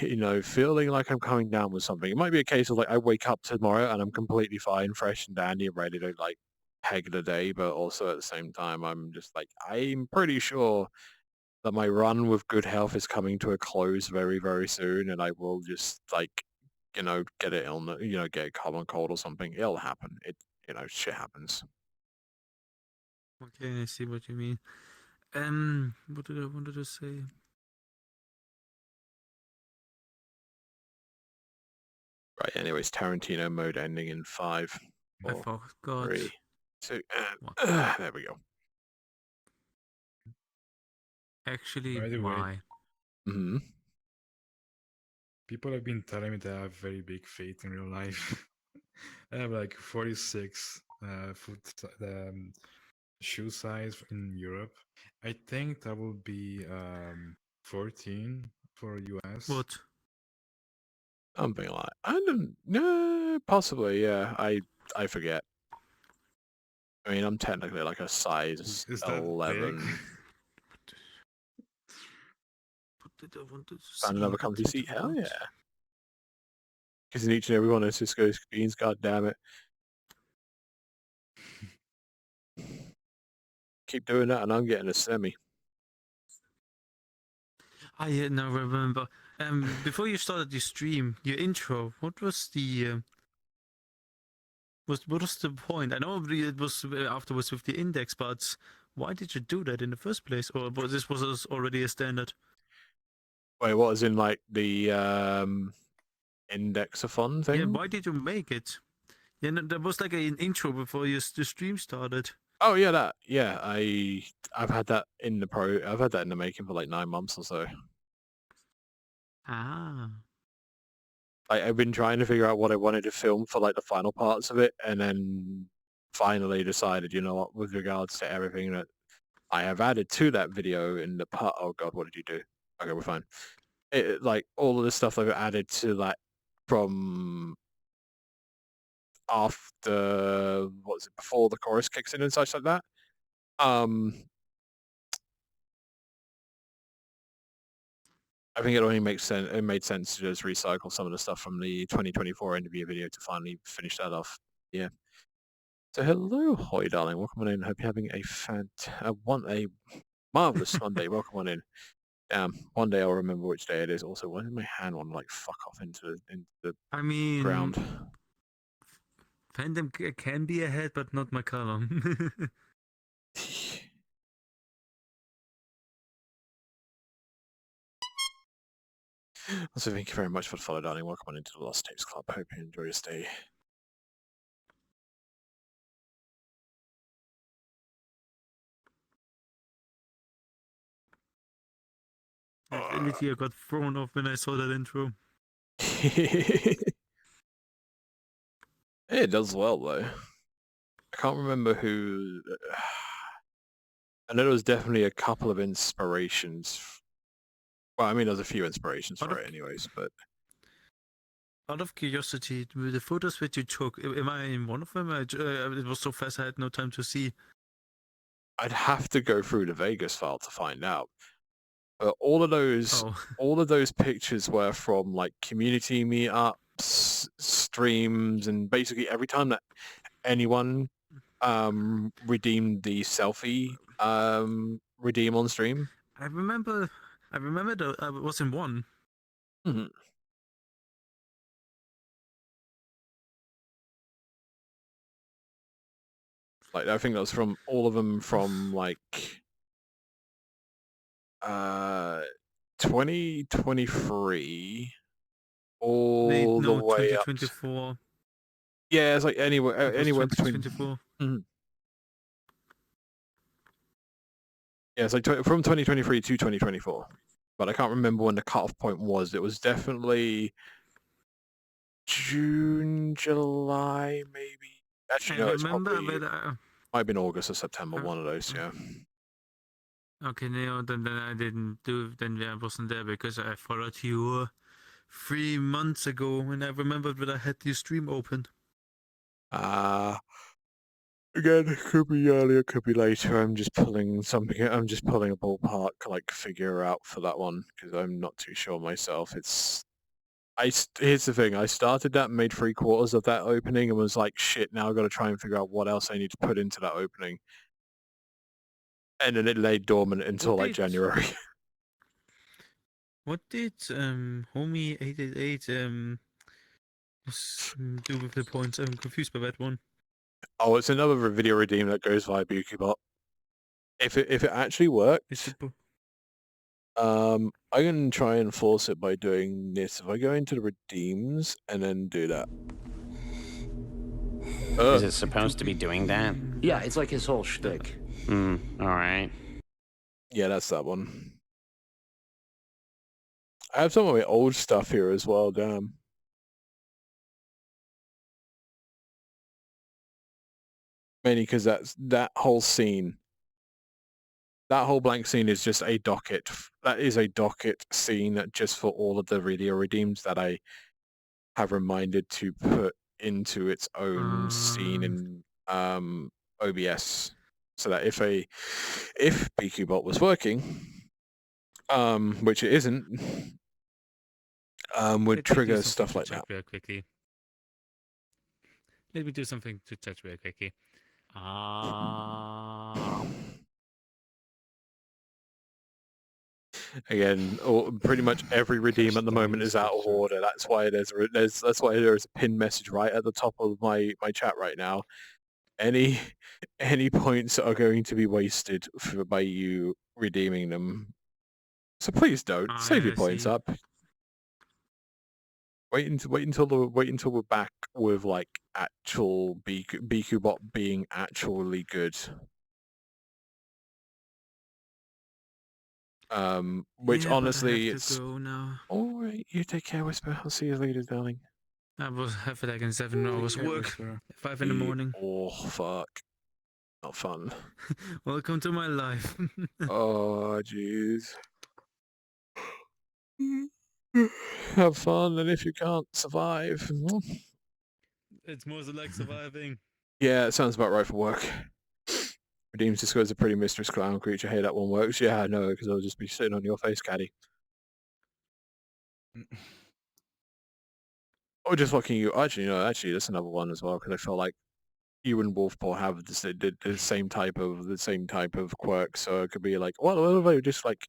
you know, feeling like I'm coming down with something. It might be a case of like I wake up tomorrow and I'm completely fine, fresh and dandy and ready to like peg the day, but also at the same time I'm just like, I'm pretty sure that my run with good health is coming to a close very soon, and I will just like, you know, get it on the, you know, get a common cold or something. It'll happen. It, you know, shit happens. Okay, I see what you mean. What did I wanted to say? Right. Anyways, Tarantino mode ending in 5, I 4, forgot. 3, 2, What? there we go. Actually, By the way, why? Hmm. people have been telling me that I have very big feet in real life. I have like 46 foot shoe size in Europe. I think that will be 14 for US. What? Something like, I don't, possibly, yeah. I forget. I mean, I'm technically like a size Is that 11. big? What did I want to say? Find another What comfy did seat. I Hell want? yeah. Kissing each and every one of Cisco's beans. God damn it. Keep doing that, and I'm getting a semi. I now remember. Before you started your stream, your intro, what was the what was the point? I know it was afterwards with the index, but why did you do that in the first place? Or was this already a standard? Wait, what is in like the indexathon thing? Yeah, why did you make it? Yeah, no, there was like an intro before the stream started. Oh yeah, that. Yeah, I've had that in the I've had that in the making for like 9 months or so. Ah. I've been trying to figure out what I wanted to film for like the final parts of it, and then finally decided, you know what, with regards to everything that I have added to that video in the part. Oh god, what did you do? Okay, we're fine. Like all of the stuff I've added to that from after, what is it, before the chorus kicks in and such like that. I think it only makes sense. It made sense to just recycle some of the stuff from the 2024 interview video to finally finish that off. Yeah. So hello, Hoy darling. Welcome on in. Hope you're having a marvelous Monday. Welcome on in. One day I'll remember which day it is. Also, why did my hand want to like fuck off into the I mean, ground? Phantom can be ahead, but not my column. Also, thank you very much for the follow, darling. Welcome on into the Lost Tapes Club. Hope you enjoy your stay. Literally, I got thrown off when I saw that intro. It does well though. I can't remember who. I know there was definitely a couple of inspirations. Well, I mean, there's a few inspirations Out for of it, anyways. But out of curiosity, with the photos that you took, am I in one of them? It was so fast I had no time to see. I'd have to go through the Vegas file to find out. But all of those pictures were from like community meetups, streams, and basically every time that anyone redeemed the selfie redeem on stream. I remember that I was in one. Mhm. Like I think that was from all of them from like 2023 Wait, all the no, way up. 2024. Yeah, it's like anywhere It was anywhere between. 2024. Yeah, it's like from 2023 to 2024. But I can't remember when the cutoff point was. It was definitely June, July, maybe. Actually, I no, it's remember probably that. might have been August or September. I- One of those, yeah. Okay, no, then I didn't do. Then I wasn't there because I followed you 3 months ago, and I remembered that I had the stream open. Again, it could be earlier, could be later. I'm just pulling something. I'm just pulling a ballpark like figure out for that one because I'm not too sure myself. Here's the thing. I started that, made 3/4 of that opening, and was like, shit. Now I've got to try and figure out what else I need to put into that opening. And then it lay dormant until like January. What did homie 888 do with the points? I'm confused by that one. Oh, it's another video redeem that goes via BukiBot. If it actually Is works, it I can try and force it by doing this. If I go into the redeems and then do that. Is it supposed to be doing that? Yeah, it's like his whole shtick. Alright. Yeah, that's that one. I have some of my old stuff here as well, damn. Mainly because that whole scene. That whole blank scene is just a docket. That is a docket scene just for all of the video redeems that I have reminded to put into its own scene in OBS. So that if BQBot was working, which it isn't, would Let me do trigger something stuff to like check that. real quickly. Let me do something to check real quickly. Again, pretty much every redeem at the moment is out of order. That's why there's a pinned message right at the top of my chat right now. Any points are going to be wasted by you redeeming them. So please don't save your points up. Wait until we're back with like actual BQ bot being actually good. Which yeah, honestly, but I have it's to go now. all right. You take care, Whisper. I'll see you later, darling. I will have like in 7 hours work. 5 in the morning. Oh fuck, not fun. Welcome to my life. Oh jeez. Have fun, and if you can't survive, It's more like surviving. yeah, it sounds about right for work. Redeems disclose a pretty Mistress clown creature. Hey, that one works. Yeah, I know, because I'll just be sitting on your face, caddy. Or just fucking you. Actually, no, that's another one as well, because I feel like you and Wolfpaw have the same type of quirk. So it could be like, well, what if I just like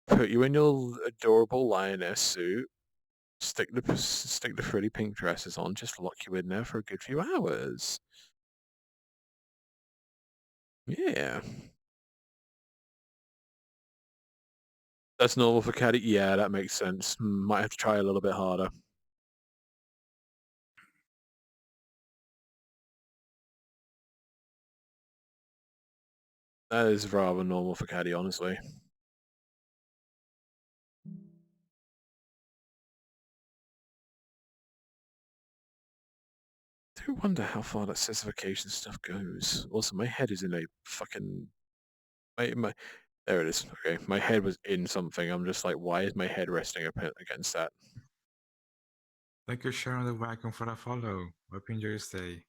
put you in your adorable lioness suit, stick the pretty pink dresses on, just lock you in there for a good few hours. Yeah. That's normal for caddy. Yeah, that makes sense. Might have to try a little bit harder. That is rather normal for caddy, honestly. do wonder how far that specification stuff goes. Also, my head is in a fucking... My there it is. Okay, my head was in something. I'm just like, why is my head resting up against that? Thank you, Sharon the Wagon, for the follow. Hope you enjoy your stay.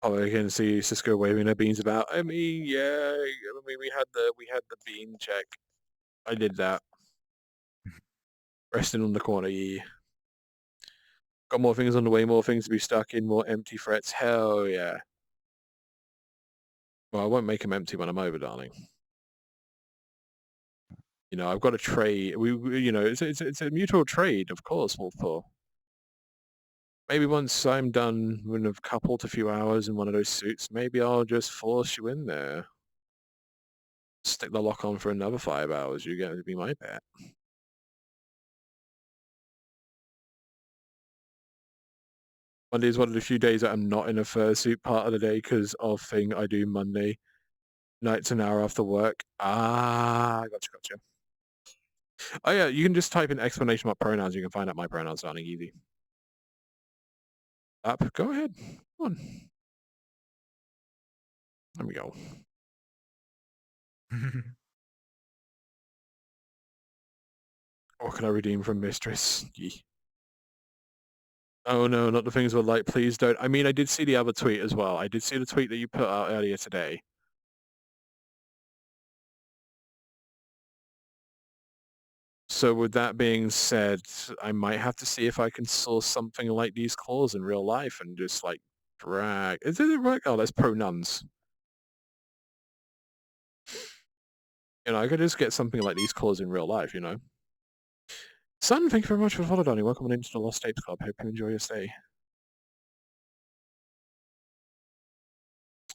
Oh, I can see Cisco waving their beans about. I mean, yeah. I mean, we had the bean check. I did that. Resting on the corner. Yeah. Got more things on the way. More things to be stuck in. More empty threats. Hell yeah. Well, I won't make them empty when I'm over, darling. You know, I've got a trade. You know, it's a mutual trade, of course, Wolf. Maybe once I'm done in a couple to few hours in one of those suits, maybe I'll just force you in there. Stick the lock on for another 5 hours. You're going to be my pet. Monday is one of the few days that I'm not in a fursuit part of the day because of thing I do Monday. Night's an hour after work. Ah, gotcha. Oh yeah, you can just type in explanation about pronouns. You can find out my pronouns, darling. Easy. Up. Go ahead. Come on. There we go. What can I redeem from Mistress? Yee. Oh no, not the things with like, please don't. I mean, I did see the other tweet as well. I did see the tweet that you put out earlier today. So with that being said, I might have to see if I can source something like these claws in real life and just like drag. Is it right? Oh, that's pronouns. You know, I could just get something like these claws in real life, you know. Son, thank you very much for the follow, Donnie. Welcome on into the Lost Tapes Club. Hope you enjoy your stay.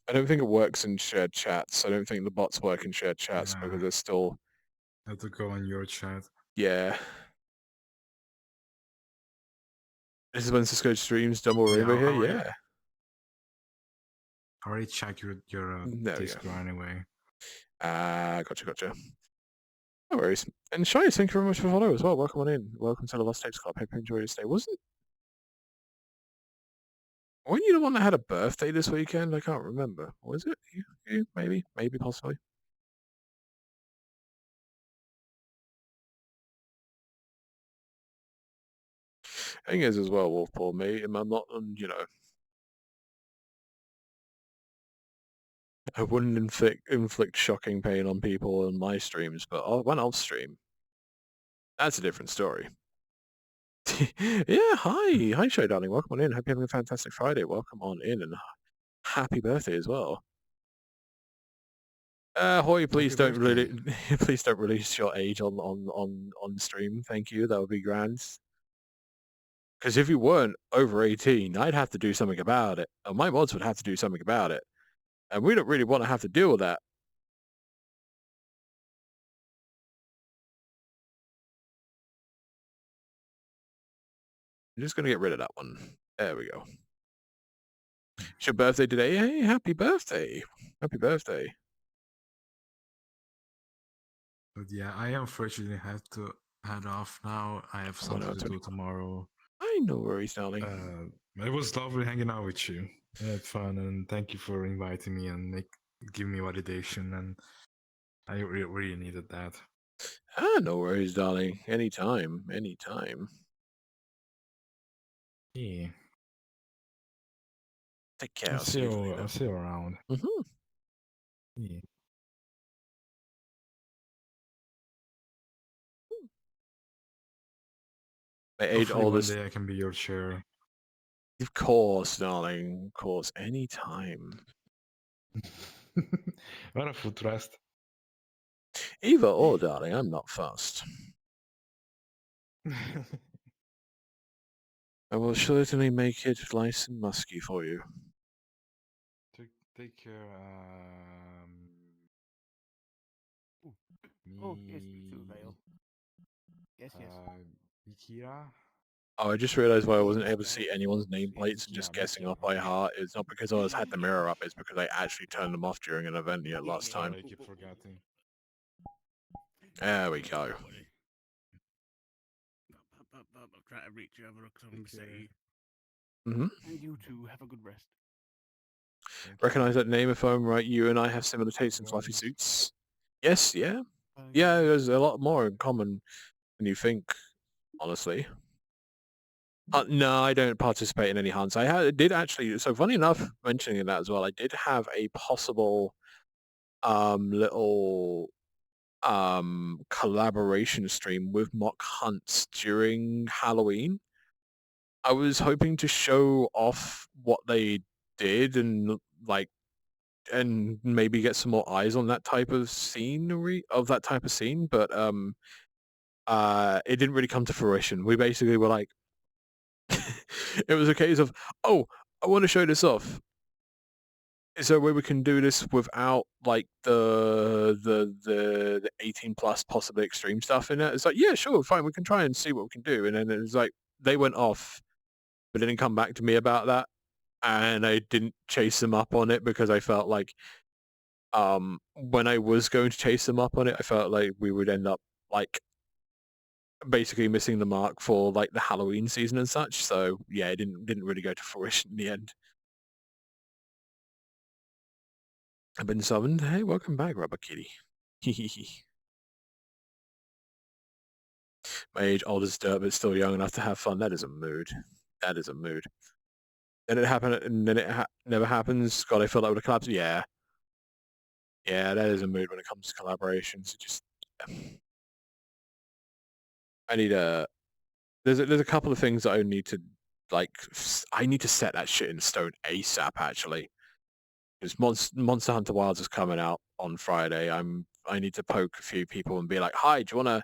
I don't think it works in shared chats. I don't think the bots work in shared chats because they're still... I have to go on your chat. Yeah. This is when Cisco streams Double Rainbow here? Yeah. I already checked your Discord anyway. Gotcha. No worries. And Shy, thank you very much for following as well. Welcome on in. Welcome to the Lost Tapes Club. Hope you enjoy your stay. Weren't you the one that had a birthday this weekend? I can't remember. Was it? You? Maybe, possibly. Thing is as well, Wolfpaw, mate, I'm not, you know, I wouldn't inflict shocking pain on people on my streams, but when I'll stream, that's a different story. Yeah, hi, Shay, darling. Welcome on in. Hope you're having a fantastic Friday. Welcome on in, and happy birthday as well. Hoy, please don't please don't release your age on stream. Thank you. That would be grand. Because if you weren't over 18, I'd have to do something about it. And my mods would have to do something about it. And we don't really want to have to deal with that. I'm just going to get rid of that one. There we go. It's your birthday today. Hey, happy birthday. Happy birthday. But yeah, I unfortunately have to head off now. I have something to do tomorrow. I know worries, darling. It was lovely hanging out with you. I had fun, and thank you for inviting me and giving me validation, and I really needed that. No worries, darling. Anytime. Yeah. Take care. I'll see you around. Mm-hmm. Yeah. My age oldest. One day I can be your chair. Of course, darling. Of course. Anytime. What a foot rest. Either or, darling. I'm not fussed. I will certainly make it nice and musky for you. Take care. Oh, yes, Vale. Yes. Ikira? Oh, I just realized why I wasn't able to see anyone's nameplates and just guessing off by heart. It's not because I had the mirror up, it's because I actually turned them off during an event last time. I keep forgetting. There we go. I'm trying to reach you over because I'm going to say Mm-hmm. And you too. Have a good rest. Recognize that name if I'm right. You and I have similar tastes in fluffy suits. Yes, yeah. Yeah, there's a lot more in common than you think, honestly. No, I don't participate in any hunts. Did actually, so funny enough, mentioning that as well, I did have a possible little collaboration stream with mock hunts during Halloween. I was hoping to show off what they did and like and maybe get some more eyes on that type of scenery but it didn't really come to fruition. We basically were like it was a case of, oh, I want to show this off. Is there a way we can do this without like the 18 plus possibly extreme stuff in it? It's like, yeah, sure, fine, we can try and see what we can do. And then it was like they went off but didn't come back to me about that. And I didn't chase them up on it because I felt like when I was going to chase them up on it, I felt like we would end up like basically missing the mark for like the Halloween season and such. So yeah, it didn't really go to fruition in the end. I've been summoned. Hey, welcome back, Rubber Kitty. My age, old as dirt, but still young enough to have fun. That is a mood. That is a mood. Then it happened, and then it never happens. God, I feel like it would have collapsed. Yeah. Yeah, that is a mood when it comes to collaborations. It just... I need a... There's a couple of things that I need to, like... I need to set that shit in stone ASAP, actually. Because Monster Hunter Wilds is coming out on Friday. I need to poke a few people and be like, hi, do you want to...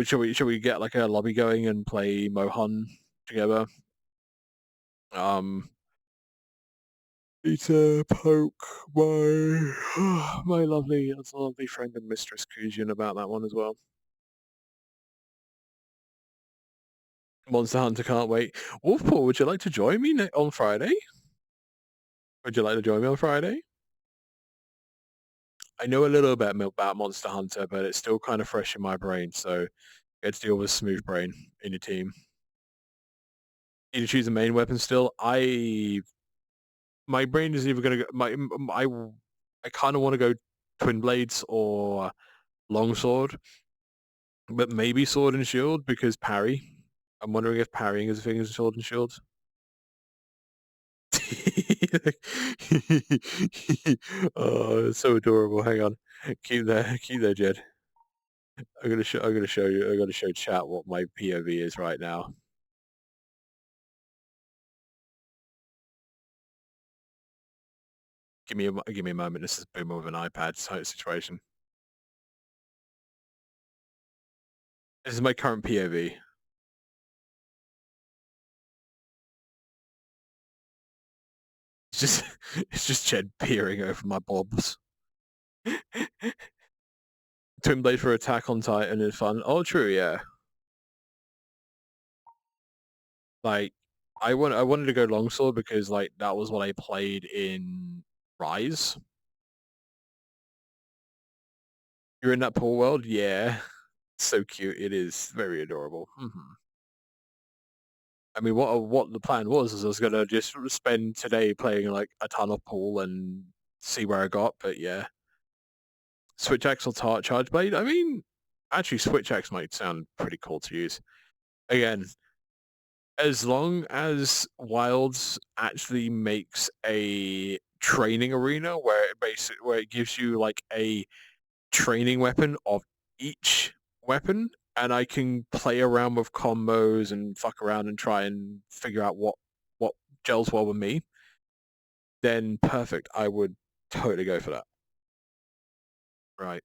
Should we get like a lobby going and play Mohan together? Need to poke my lovely friend and Mistress Kujian about that one as well. Monster Hunter can't wait. Wolfpaw, would you like to join me on Friday? Would you like to join me on Friday? I know a little bit about Monster Hunter, but it's still kind of fresh in my brain, so get to deal with Smooth Brain in your team. Need to choose a main weapon still? My brain is either gonna go I kind of want to go Twin Blades or Longsword, but maybe Sword and Shield because parry. I'm wondering if parrying is a thing in Sword and Shield. Oh, it's so adorable. Hang on, keep there, Jed. I'm gonna show you. I'm gonna show chat what my POV is right now. Give me a moment. This is Boomer with an iPad type situation. This is my current POV. It's just Jed peering over my bobs. Twin Blade for Attack on Titan is fun. Oh, true, yeah. Like, I wanted to go Longsword because like that was what I played in Rise. You're in that pool world, yeah. So cute. It is very adorable. Mm-hmm. I mean, what the plan was is I was gonna just spend today playing like a ton of pool and see where I got, but yeah. Switch Axe or Charge Blade? I mean, actually Switch Axe might sound pretty cool to use. Again, as long as Wilds actually makes a training arena where it gives you like a training weapon of each weapon, and I can play around with combos and fuck around and try and figure out what gels well with me, then perfect. I would totally go for that. Right.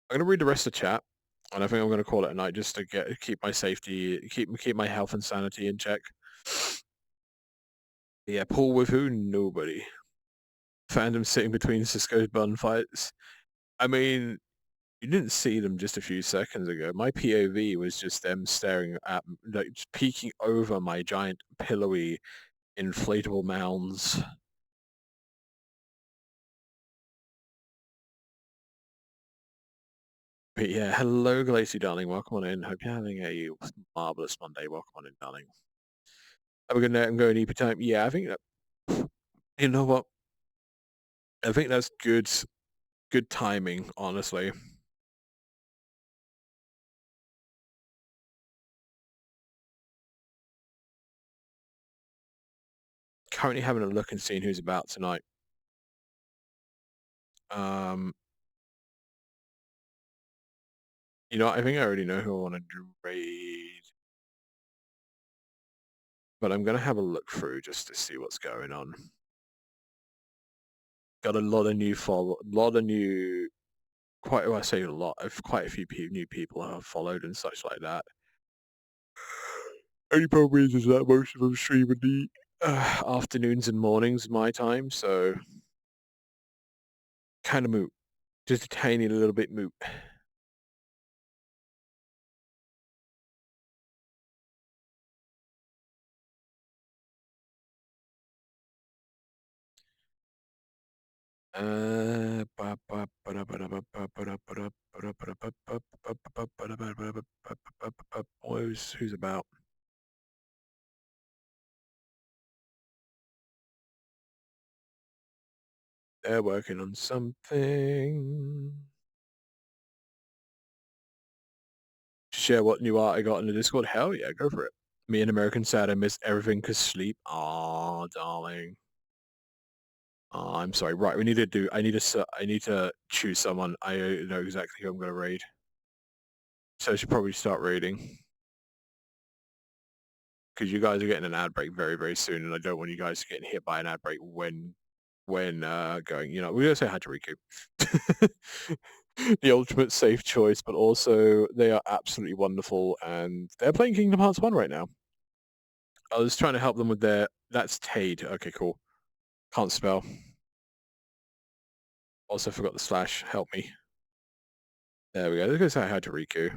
I'm gonna read the rest of the chat, and I think I'm gonna call it a night just to keep my safety, keep my health and sanity in check. Yeah, Paul with who? Nobody. Fandom sitting between Cisco's bun fights. I mean, you didn't see them just a few seconds ago. My POV was just them staring at, like, just peeking over my giant pillowy inflatable mounds. But yeah, hello, Glacy, darling. Welcome on in. Hope you're having a marvelous Monday. Welcome on in, darling. Are we gonna go in EP time? Yeah, I think that. You know what? I think that's good timing, honestly. Currently having a look and seeing who's about tonight. You know, I think I already know who I want to raid. But I'm gonna have a look through just to see what's going on. Got a lot of new quite well, I say a lot of quite a few new people have followed and such like that. Only problem is that most of them stream in the afternoons and mornings my time, so kind of moot. Just a tiny little bit moot. Who's about? They're working on something. Share what new art I got in the Discord? Hell yeah, go for it. Me and American Sad, I missed everything because sleep. Aw, darling. Oh, I'm sorry. Right, I need to choose someone. I know exactly who I'm gonna raid. So I should probably start raiding. Because you guys are getting an ad break very, very soon, and I don't want you guys getting hit by an ad break when going. You know, we're gonna say Hachiriku. The ultimate safe choice, but also they are absolutely wonderful, and they're playing Kingdom Hearts 1 right now. I was trying to help them with their... That's Tade. Okay, cool. Can't spell. Also forgot the slash. Help me. There we go. Let's go say hi to Riku.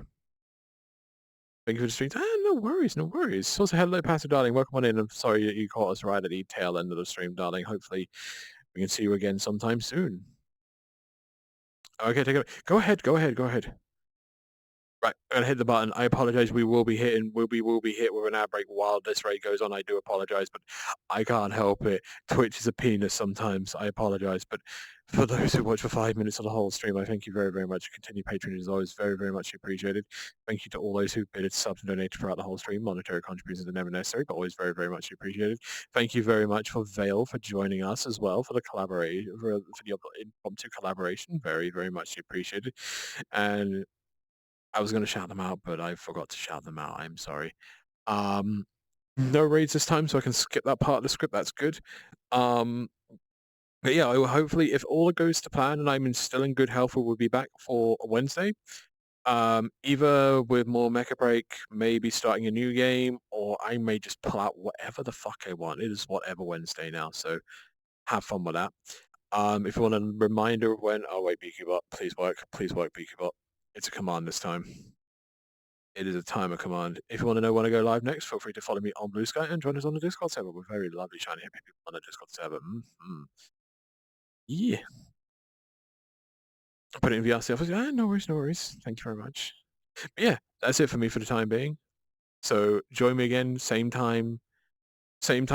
Thank you for the stream. No worries, no worries. Also, hello, Pastor Darling. Welcome on in. I'm sorry that you caught us right at the tail end of the stream, darling. Hopefully, we can see you again sometime soon. Okay, take it. Go ahead, go ahead, go ahead. Right, I'm gonna hit the button. I apologize. We will be hit with an ad break while this raid goes on. I do apologize, but I can't help it. Twitch is a penis sometimes. I apologize, but for those who watch for 5 minutes of the whole stream, I thank you very, very much. Continued patronage is always very, very much appreciated. Thank you to all those who bid subs and donated throughout the whole stream. Monetary contributions are never necessary, but always very, very much appreciated. Thank you very much for Vale for joining us as well for the collaboration, for the impromptu collaboration. Very, very much appreciated. And I was going to shout them out, but I forgot to shout them out. I'm sorry. No raids this time, so I can skip that part of the script. That's good. But yeah, I will hopefully, if all goes to plan and I'm still in good health, we will be back for Wednesday. Either with more Mecha Break, maybe starting a new game, or I may just pull out whatever the fuck I want. It is whatever Wednesday now, so have fun with that. If you want a reminder of when... Oh, wait, BQBot, please work, BQBot. It's a command this time. It is a timer command. If you want to know when I go live next, feel free to follow me on Blue Sky and join us on the Discord server. We're very lovely, shiny, happy people on the Discord server. Yeah. Put it in VRC office. No worries, no worries. Thank you very much. But yeah, that's it for me for the time being. So join me again, same time, same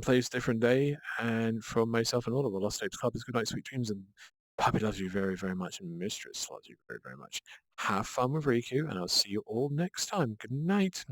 place, different day. And from myself and all of the Lost Tapes Club is good night, sweet dreams, and Puppy loves you very, very much, and Mistress loves you very, very much. Have fun with Riku, and I'll see you all next time. Good night.